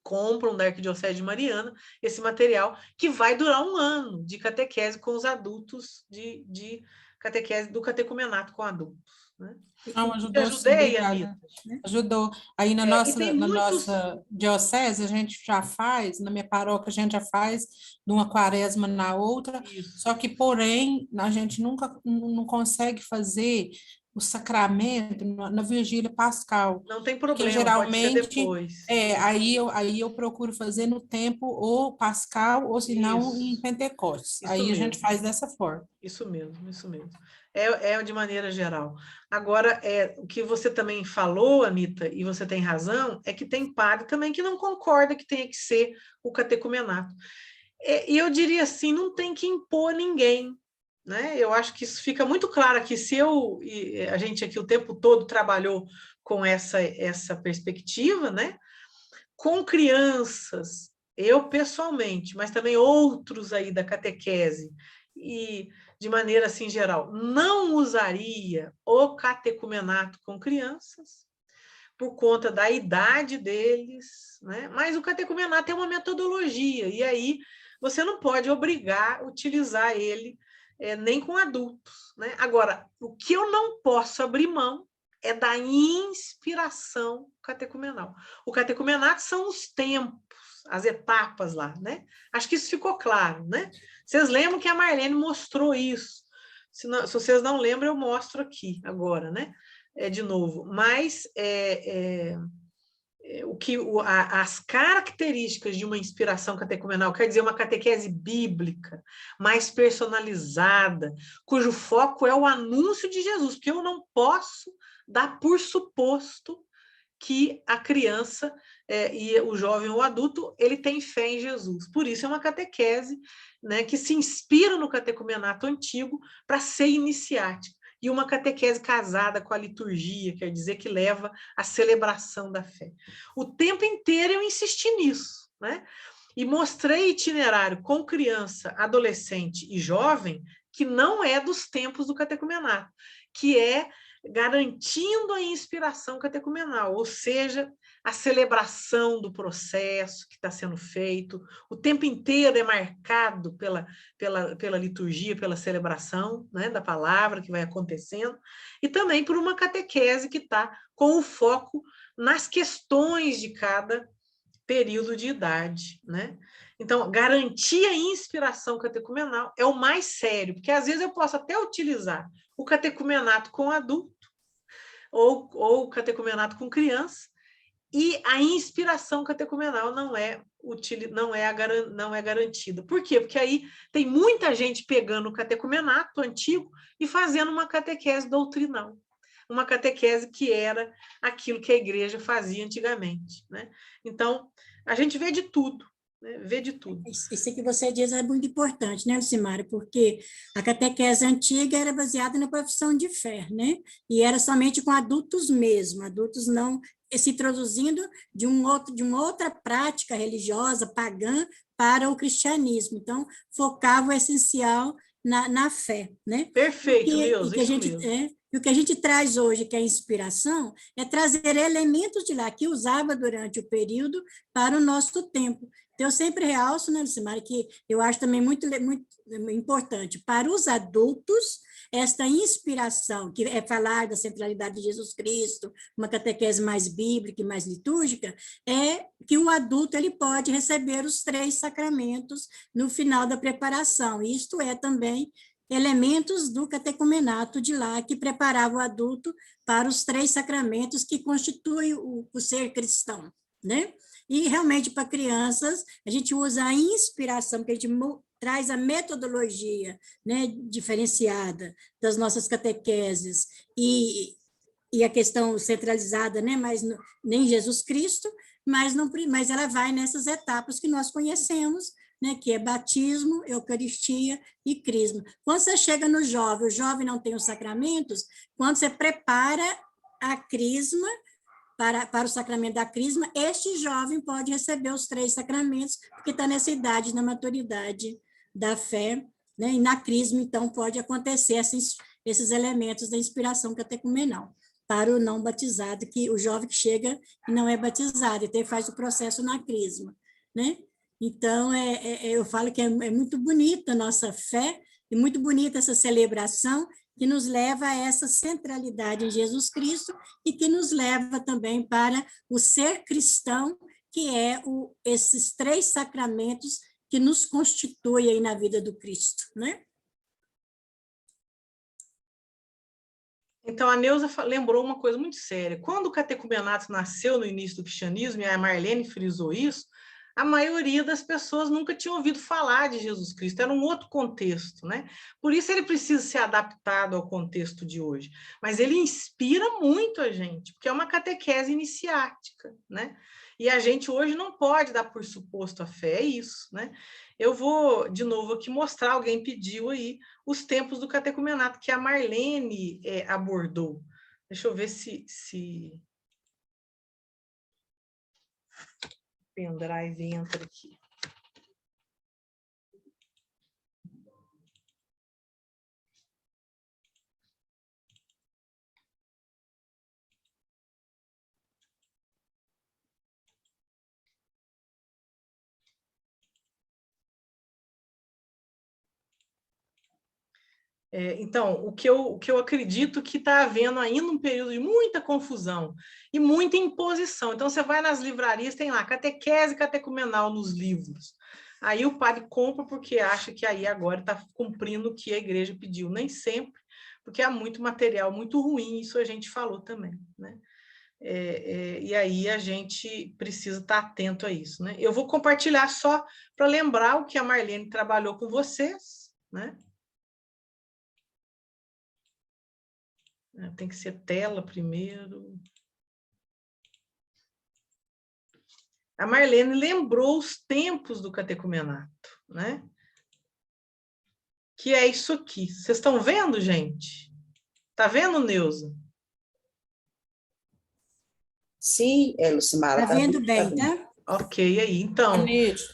compram da Arquidiocese de Mariana esse material, que vai durar 1 ano de catequese com os adultos, de catequese do catecumenato com adultos. Né? Não, ajudou, te ajudei, sim, Anita? Ajudou. Aí na nossa diocese, a gente já faz, na minha paróquia, a gente já faz de uma quaresma na outra, Isso. Só que, porém, a gente nunca não consegue fazer o sacramento na vigília pascal. Não tem Porque problema, geralmente, pode ser depois. aí eu procuro fazer no tempo ou pascal, ou se não em Pentecostes. Isso aí mesmo. A gente faz dessa forma. Isso mesmo, isso mesmo. É de maneira geral. Agora, o que você também falou, Anita, e você tem razão, é que tem padre também que não concorda que tenha que ser o catecumenato. E eu diria assim, não tem que impor ninguém, né? Eu acho que isso fica muito claro aqui. Se a gente aqui o tempo todo trabalhou com essa perspectiva, né? com crianças, eu pessoalmente, mas também outros aí da catequese, e de maneira assim geral, não usaria o catecumenato com crianças, por conta da idade deles, né? Mas o catecumenato é uma metodologia, e aí você não pode obrigar a utilizar ele nem com adultos, né? Agora, o que eu não posso abrir mão é da inspiração catecumenal. O catecumenato são os tempos, as etapas lá, né? Acho que isso ficou claro, né? Vocês lembram que a Marlene mostrou isso? Se vocês não lembram, eu mostro aqui agora, né? De novo. Mas as características de uma inspiração catecumenal, quer dizer, uma catequese bíblica, mais personalizada, cujo foco é o anúncio de Jesus, porque eu não posso dar por suposto que a criança e o jovem ou adulto, ele tem fé em Jesus. Por isso é uma catequese, né, que se inspira no catecumenato antigo para ser iniciática. E uma catequese casada com a liturgia, quer dizer que leva à celebração da fé. O tempo inteiro eu insisti nisso, né? E mostrei itinerário com criança, adolescente e jovem que não é dos tempos do catecumenato, que é garantindo a inspiração catecumenal, ou seja, a celebração do processo que está sendo feito, o tempo inteiro é marcado pela liturgia, pela celebração, né, da palavra que vai acontecendo, e também por uma catequese que está com o foco nas questões de cada período de idade, né? Então, garantir a inspiração catecumenal é o mais sério, porque às vezes eu posso até utilizar o catecumenato com adulto, ou o catecumenato com criança, e a inspiração catecumenal não é garantida. Por quê? Porque aí tem muita gente pegando o catecumenato antigo e fazendo uma catequese doutrinal, uma catequese que era aquilo que a igreja fazia antigamente, né? Então, a gente vê de tudo, né? Vê de tudo. Isso que você diz é muito importante, né, Lucimário? Porque a catequese antiga era baseada na profissão de fé, né? E era somente com adultos mesmo, adultos não se introduzindo de uma outra prática religiosa, pagã, para o cristianismo. Então, focava o essencial na fé, né? Perfeito, Neuza, isso mesmo. E o que a gente traz hoje, que é a inspiração, é trazer elementos de lá que usava durante o período para o nosso tempo. Então, eu sempre realço, né, Lucimara, que eu acho também muito importante para os adultos esta inspiração, que é falar da centralidade de Jesus Cristo, uma catequese mais bíblica e mais litúrgica, é que o adulto ele pode receber os 3 sacramentos no final da preparação. Isto é também elementos do catecumenato de lá, que preparava o adulto para os 3 sacramentos que constituem o ser cristão, né? E, realmente, para crianças, a gente usa a inspiração, porque a gente traz a metodologia, né, diferenciada das nossas catequeses e a questão centralizada, né, mas nem Jesus Cristo, mas ela vai nessas etapas que nós conhecemos, né, que é batismo, eucaristia e crisma. Quando você chega no jovem, o jovem não tem os sacramentos, quando você prepara a crisma, para o sacramento da crisma, este jovem pode receber os 3 sacramentos, porque está nessa idade, na maturidade da fé, né? E na crisma, então, pode acontecer esses elementos da inspiração catecumenal, para o não batizado, que o jovem que chega e não é batizado, então ele faz o processo na crisma, né? Então, eu falo que é muito bonita a nossa fé, e muito bonita essa celebração, que nos leva a essa centralidade em Jesus Cristo e que nos leva também para o ser cristão, que é esses 3 sacramentos que nos constituem aí na vida do Cristo, né? Então, a Neuza lembrou uma coisa muito séria. Quando o catecumenato nasceu no início do cristianismo, e a Marlene frisou isso, a maioria das pessoas nunca tinha ouvido falar de Jesus Cristo, era um outro contexto, né? Por isso ele precisa ser adaptado ao contexto de hoje. Mas ele inspira muito a gente, porque é uma catequese iniciática, né? E a gente hoje não pode dar por suposto a fé, é isso, né? Eu vou, de novo, aqui mostrar, alguém pediu aí, os tempos do catecumenato, que a Marlene abordou. Deixa eu ver se... pendrive entra aqui. Então, o que eu acredito que está havendo ainda um período de muita confusão e muita imposição. Então, você vai nas livrarias, tem lá catequese catecumenal nos livros. Aí o padre compra porque acha que aí agora está cumprindo o que a igreja pediu. Nem sempre, porque há muito material muito ruim, isso a gente falou também, né? E aí a gente precisa estar atento a isso, né? Eu vou compartilhar só para lembrar o que a Marlene trabalhou com vocês, né? Tem que ser tela primeiro. A Marlene lembrou os tempos do catecumenato, né? Que é isso aqui. Vocês estão vendo, gente? Tá vendo, Neuza? Sim, Lucimara. Tá vendo bem, tá? Ok, aí. Então,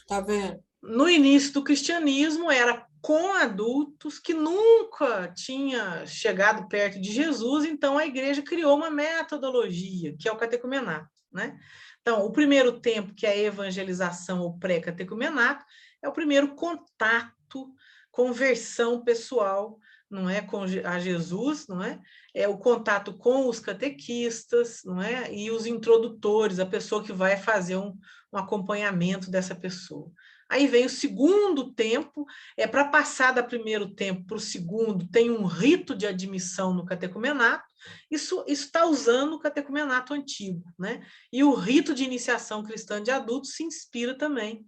Tá vendo? no início do cristianismo, era com adultos que nunca tinha chegado perto de Jesus, então a igreja criou uma metodologia, que é o catecumenato, né? Então, o primeiro tempo, que é a evangelização ou pré-catecumenato, é o primeiro contato, conversão pessoal, não é, com a Jesus, não é? É o contato com os catequistas, não é? E os introdutores, a pessoa que vai fazer um acompanhamento dessa pessoa. Aí vem o segundo tempo, para passar do primeiro tempo para o segundo, tem um rito de admissão no catecumenato, isso está usando o catecumenato antigo, né? E o rito de iniciação cristã de adultos se inspira também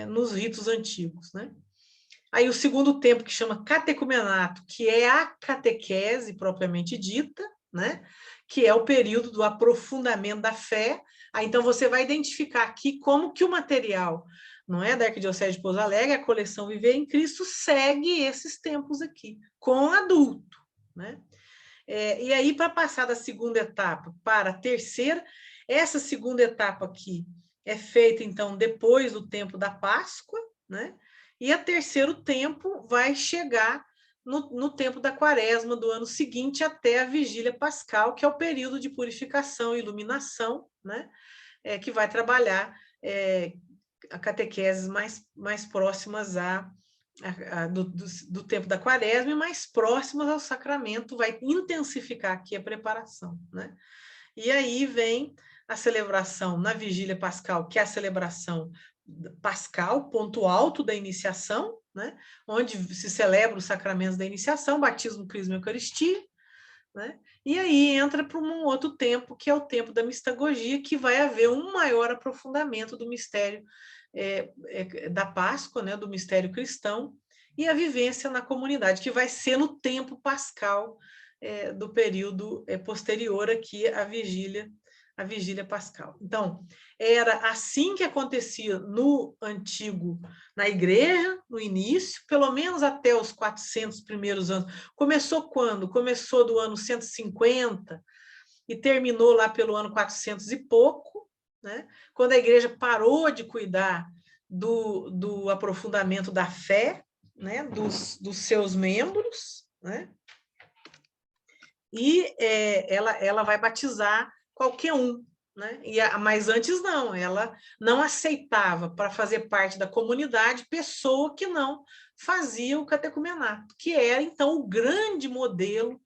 nos ritos antigos, né? Aí o segundo tempo, que chama catecumenato, que é a catequese propriamente dita, né? Que é o período do aprofundamento da fé. Aí, então, você vai identificar aqui como que o material, não é, da Arquidiocese de Pouso Alegre, a coleção Viver em Cristo, segue esses tempos aqui, com adulto, né? E aí, para passar da segunda etapa para a terceira, essa segunda etapa aqui é feita, então, depois do tempo da Páscoa, né? E o terceiro tempo vai chegar no tempo da Quaresma do ano seguinte até a Vigília Pascal, que é o período de purificação e iluminação, né? Que vai trabalhar a catequeses mais próximas do tempo da Quaresma e mais próximas ao sacramento, vai intensificar aqui a preparação, né? E aí vem a celebração na Vigília Pascal, que é a celebração pascal, ponto alto da iniciação, né? Onde se celebra os sacramentos da iniciação, batismo, crisma e eucaristia, né? E aí entra para um outro tempo, que é o tempo da mistagogia, que vai haver um maior aprofundamento do mistério da Páscoa, né? Do mistério cristão, e a vivência na comunidade, que vai ser no tempo pascal do período posterior aqui à Vigília Pascal. Então, era assim que acontecia no antigo, na igreja, no início, pelo menos até os 400 primeiros anos. Começou quando? Começou do ano 150 e terminou lá pelo ano 400 e pouco, né? Quando a igreja parou de cuidar do aprofundamento da fé, né? dos seus membros, né? E ela vai batizar qualquer um, né? Mas antes não, ela não aceitava para fazer parte da comunidade pessoa que não fazia o catecumenato, que era, então, o grande modelo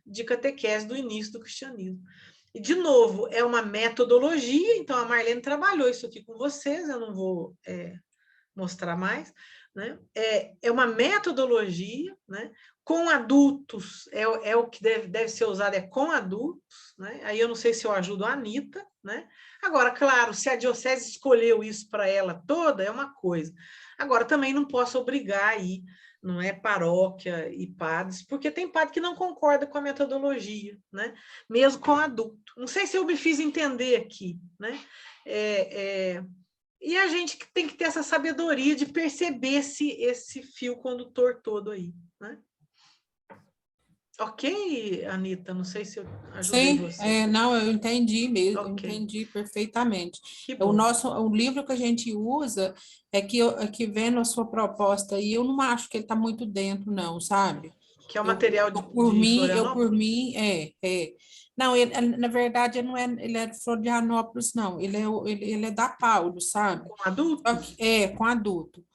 de catequese do início do cristianismo. E, de novo, é uma metodologia, então a Marlene trabalhou isso aqui com vocês, eu não vou mostrar mais, né? É uma metodologia, né? Com adultos, é o que deve ser usado, com adultos, né? Aí eu não sei se eu ajudo a Anitta, né? Agora, claro, se a diocese escolheu isso para ela toda, é uma coisa. Agora, também não posso obrigar aí, não é, paróquia e padres, porque tem padre que não concorda com a metodologia, né? Mesmo com adulto. Não sei se eu me fiz entender aqui, né? E a gente tem que ter essa sabedoria de perceber esse fio condutor todo aí, né? Ok, Anita, não sei se eu ajudei Sim, você. não, eu entendi mesmo, eu Ok, entendi perfeitamente. que O bom. o livro que a gente usa é que vendo a sua proposta aí, eu não acho que ele está muito dentro, não, sabe? Que é o material de Eu por Florianópolis? mim, é. Não, na verdade, ele não é, ele é de Florianópolis, não, ele é da Paulo, sabe? Com Só adultos? que, com adulto.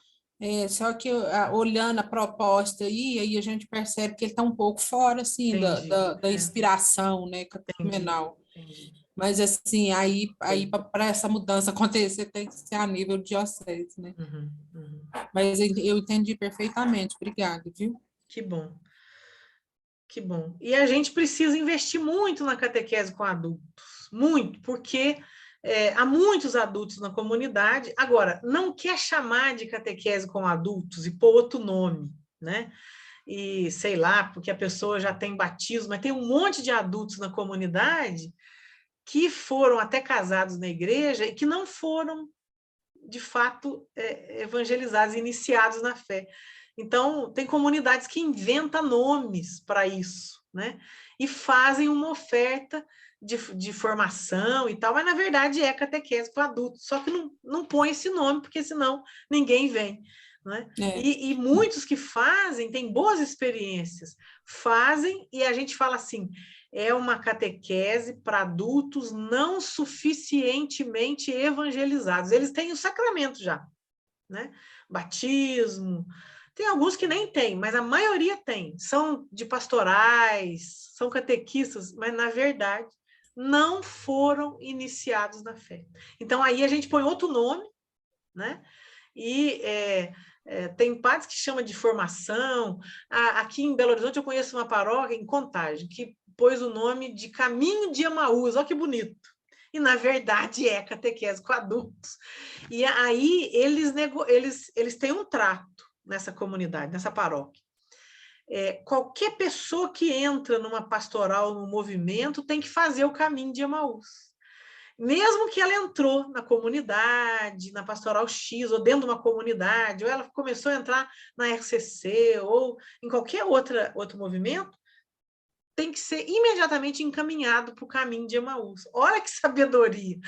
Só que olhando a proposta aí a gente percebe que ele está um pouco fora, assim, Entendi, da inspiração, né, entendi, catecumenal. entendi. Mas, assim, aí Ok. para essa mudança acontecer tem que ser a nível diocese, né? Uhum, uhum. Mas eu entendi perfeitamente, obrigada, viu? Que bom, que bom. E a gente precisa investir muito na catequese com adultos, muito, porque há muitos adultos na comunidade. Agora, não quer chamar de catequese com adultos e pôr outro nome, né? E sei lá, porque a pessoa já tem batismo, mas tem um monte de adultos na comunidade que foram até casados na igreja e que não foram, de fato, evangelizados, iniciados na fé. Então, tem comunidades que inventam nomes para isso, né? E fazem uma oferta de formação e tal, mas na verdade é catequese para adultos, só que não põe esse nome, porque senão ninguém vem. Né? É, E muitos que fazem têm boas experiências, fazem e a gente fala assim, é uma catequese para adultos não suficientemente evangelizados. Eles têm o sacramento já, né? Batismo. Tem alguns que nem têm, mas a maioria tem. São de pastorais, são catequistas, mas na verdade não foram iniciados na fé. Então aí a gente põe outro nome, né? E tem padres que chama de formação. Aqui em Belo Horizonte eu conheço uma paróquia em Contagem que pôs o nome de Caminho de Emaús, olha que bonito. E, na verdade, é catequese com adultos. E aí eles têm um trato nessa comunidade, nessa paróquia. Qualquer pessoa que entra numa pastoral, num movimento, tem que fazer o caminho de Emaús. Mesmo que ela entrou na comunidade, na Pastoral X, ou dentro de uma comunidade, ou ela começou a entrar na RCC, ou em qualquer outro movimento, tem que ser imediatamente encaminhado para o caminho de Emaús. Olha que sabedoria!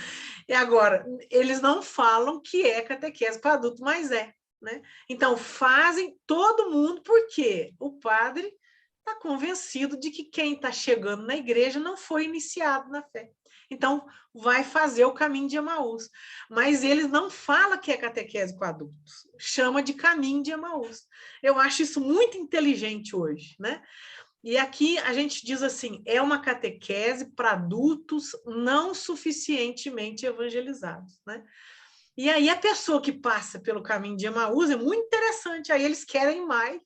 E agora, eles não falam que é catequese para adulto, mas é. Né? Então, fazem todo mundo, porque o padre está convencido de que quem está chegando na igreja não foi iniciado na fé. Então, vai fazer o caminho de Emaús. Mas eles não falam que é catequese para adultos, chama de caminho de Emaús. Eu acho isso muito inteligente hoje, né? E aqui a gente diz assim, é uma catequese para adultos não suficientemente evangelizados, né? E aí a pessoa que passa pelo caminho de Emaús é muito interessante, aí eles querem mais.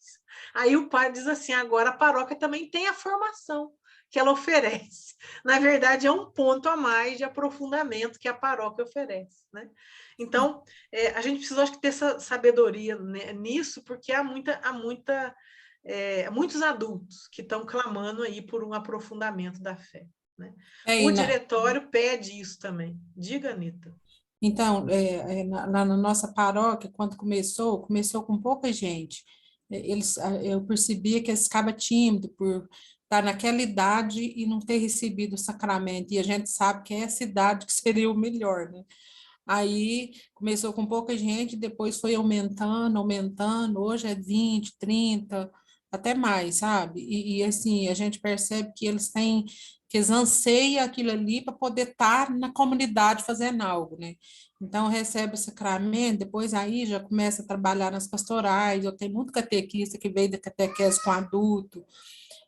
Aí o pai diz assim, agora a paróquia também tem a formação que ela oferece. Na verdade, é um ponto a mais de aprofundamento que a paróquia oferece. Né? Então, a gente precisa, acho que, ter essa sabedoria nisso, porque há muitos adultos que estão clamando aí por um aprofundamento da fé. Né? O diretório pede isso também. Diga, Anitta. Então, lá na nossa paróquia, quando começou com pouca gente. Eu percebia que eles ficavam tímidos por estar naquela idade e não ter recebido o sacramento, e a gente sabe que é essa idade que seria o melhor, né? Aí começou com pouca gente, depois foi aumentando, hoje é 20, 30, até mais, sabe? Assim, a gente percebe que que eles anseiam aquilo ali para poder estar na comunidade fazendo algo, né? Então, recebe o sacramento, depois aí já começa a trabalhar nas pastorais, eu tenho muito catequista que veio da catequese com adulto,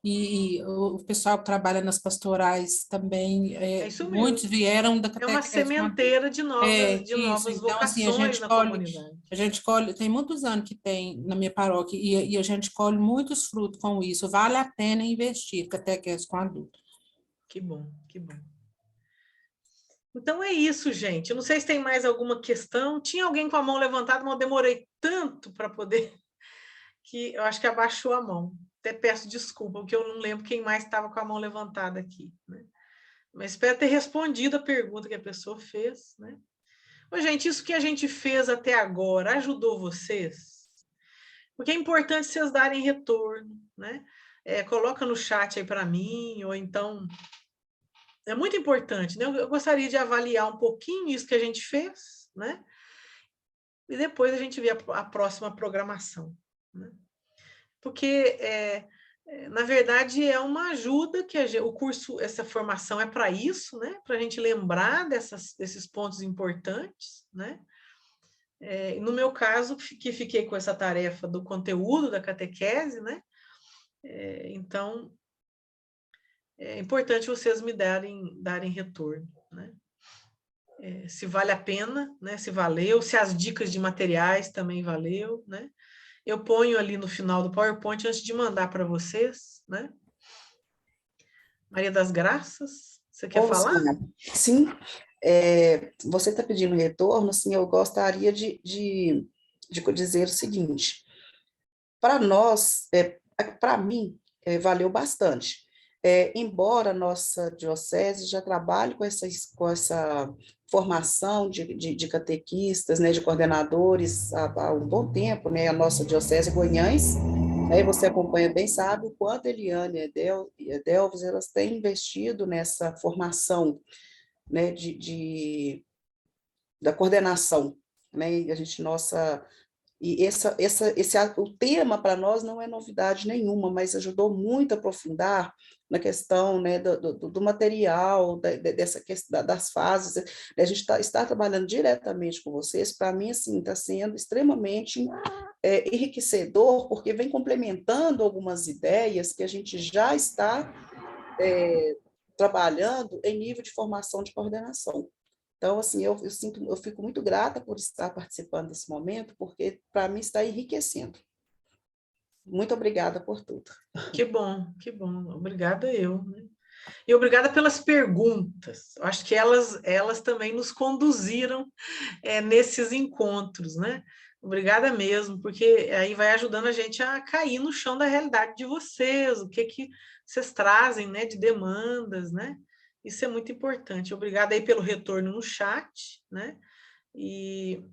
e o pessoal que trabalha nas pastorais também, É isso muitos mesmo. vieram da É uma catequese com adulto. sementeira de Isso. novas Então, assim, vocações na comunidade. tem muitos anos que tem na minha paróquia, e a gente colhe muitos frutos com isso. Vale a pena investir catequese com adulto. Que bom, que bom. Então é isso, gente. Eu não sei se tem mais alguma questão. Tinha alguém com a mão levantada, mas eu demorei tanto para poder que eu acho que abaixou a mão. Até peço desculpa, porque eu não lembro quem mais estava com a mão levantada aqui. Né? Mas espero ter respondido a pergunta que a pessoa fez. Né? Ô, gente, isso que a gente fez até agora ajudou vocês? porque é importante vocês darem retorno, né? Coloca no chat aí para mim, ou então... É muito importante, né? Eu gostaria de avaliar um pouquinho isso que a gente fez, né? E depois a gente vê a próxima programação, né? Porque, na verdade, é uma ajuda que o curso, essa formação é para isso, né? Para a gente lembrar desses pontos importantes, né? No meu caso, que fiquei com essa tarefa do conteúdo da catequese, né? Então, é importante vocês me darem retorno, né? Se vale a pena, né? Se valeu, se as dicas de materiais também valeu, né? Eu ponho ali no final do PowerPoint antes de mandar para vocês, né? Maria das Graças, você quer falar? Sim, você está pedindo retorno, assim, eu gostaria de dizer o seguinte, para nós, para mim, valeu bastante. Embora a nossa diocese já trabalhe com essa formação de catequistas, né, de coordenadores há um bom tempo, né, a nossa diocese Goiães, aí você acompanha bem, sabe o quanto Eliane e Edelvis, elas têm investido nessa formação, né, da coordenação, né, e o tema para nós não é novidade nenhuma, mas ajudou muito a aprofundar na questão, né, do material, dessa questão das fases. A gente está trabalhando diretamente com vocês, para mim, assim, está sendo extremamente enriquecedor, porque vem complementando algumas ideias que a gente já está trabalhando em nível de formação de coordenação. Então, assim, eu fico muito grata por estar participando desse momento, porque, para mim, está enriquecendo. Muito obrigada por tudo. Que bom, que bom. Obrigada eu, né? E obrigada pelas perguntas. Acho que elas também nos conduziram nesses encontros, né? Obrigada mesmo, porque aí vai ajudando a gente a cair no chão da realidade de vocês, o que vocês trazem, né, de demandas, né? Isso é muito importante. Obrigada aí pelo retorno no chat, né? E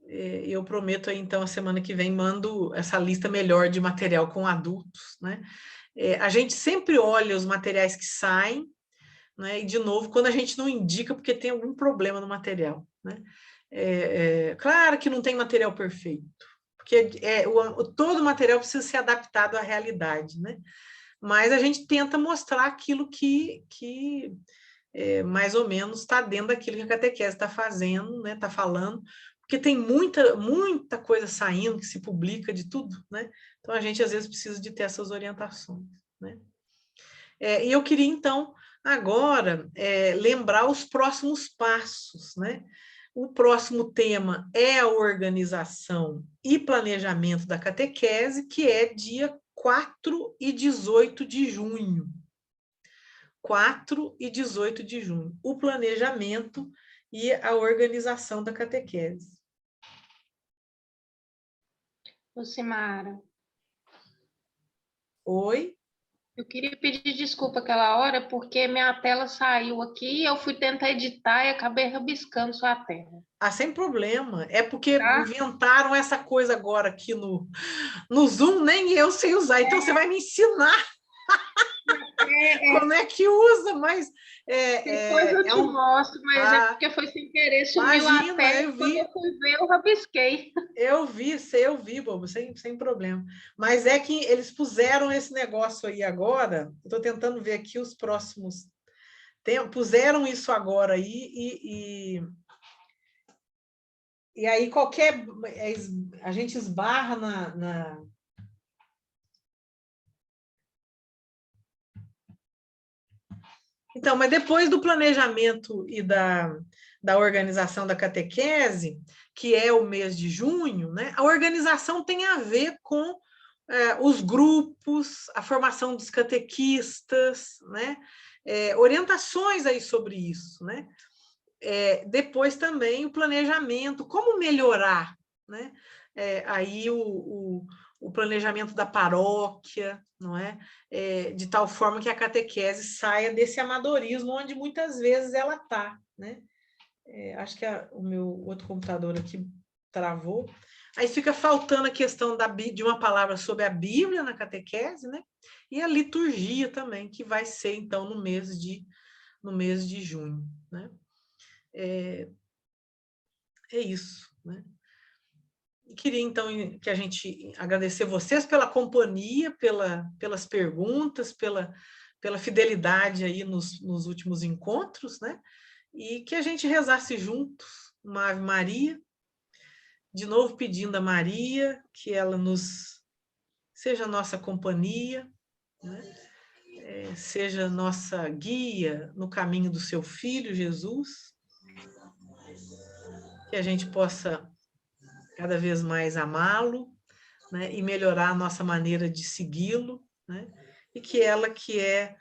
eu prometo aí, então, a semana que vem mando essa lista melhor de material com adultos, né? A gente sempre olha os materiais que saem, né? E, de novo, quando a gente não indica porque tem algum problema no material, né? Claro que não tem material perfeito, porque todo material precisa ser adaptado à realidade, né? Mas a gente tenta mostrar aquilo que mais ou menos está dentro daquilo que a catequese está fazendo, né? Está falando, porque tem muita coisa saindo que se publica de tudo, né? Então a gente às vezes precisa de ter essas orientações, né? E eu queria então agora lembrar os próximos passos, né? O próximo tema é a organização e planejamento da catequese, que é dia 4 e 18 de junho. 4 e 18 de junho. O planejamento e a organização da catequese. Lucimara. Oi? Eu queria pedir desculpa aquela hora, porque minha tela saiu aqui, eu fui tentar editar e acabei rabiscando sua tela. Sem problema. É porque Tá? inventaram essa coisa agora aqui no Zoom, nem eu sei usar. Então, você vai me ensinar como é que usa, mas... Depois eu te mostro, mas é porque foi sem querer, sumiu a tela, eu vi. Quando eu fui ver, eu rabisquei. Eu vi, bobo, sem problema. Mas é que eles puseram esse negócio aí agora, eu estou tentando ver aqui os próximos tempos, puseram isso agora aí e aí a gente esbarra na Então, mas depois do planejamento e da organização da catequese, que é o mês de junho, né, a organização tem a ver com os grupos, a formação dos catequistas, né, orientações aí sobre isso, né? Depois também o planejamento, como melhorar, né? Aí o planejamento da paróquia, não é? De tal forma que a catequese saia desse amadorismo onde muitas vezes ela está, né? Acho que o meu outro computador aqui travou, Aí fica faltando a questão de uma palavra sobre a Bíblia na catequese, né? E a liturgia também, que vai ser, então, no mês de junho, né? É isso, né? Queria, então, que a gente agradecer vocês pela companhia, pelas perguntas, pela fidelidade aí nos últimos encontros, né? E que a gente rezasse juntos uma Ave Maria, de novo pedindo a Maria que ela seja nossa companhia, né? Seja nossa guia no caminho do seu Filho, Jesus, que a gente possa cada vez mais amá-lo, né, e melhorar a nossa maneira de segui-lo, né, e que ela que é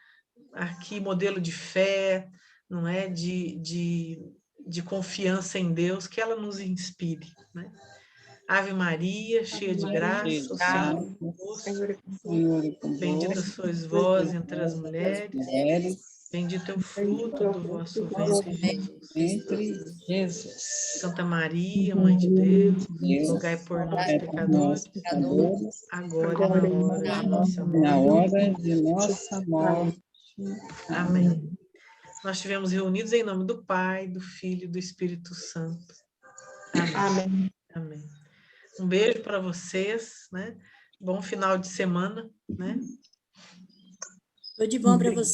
aqui modelo de fé, não é, de confiança em Deus, que ela nos inspire, né? Ave Maria, cheia de graça, o Senhor é convosco, bendita sois vós entre as mulheres, bendito é o fruto do vosso ventre, Jesus. Santa Maria, Mãe de Deus, rogai por nós, pecadores, agora e na hora de nossa morte. Amém. Nós estivemos reunidos em nome do Pai, do Filho e do Espírito Santo. Amém. Amém. Um beijo para vocês, né? Bom final de semana, né? Tudo de bom para você.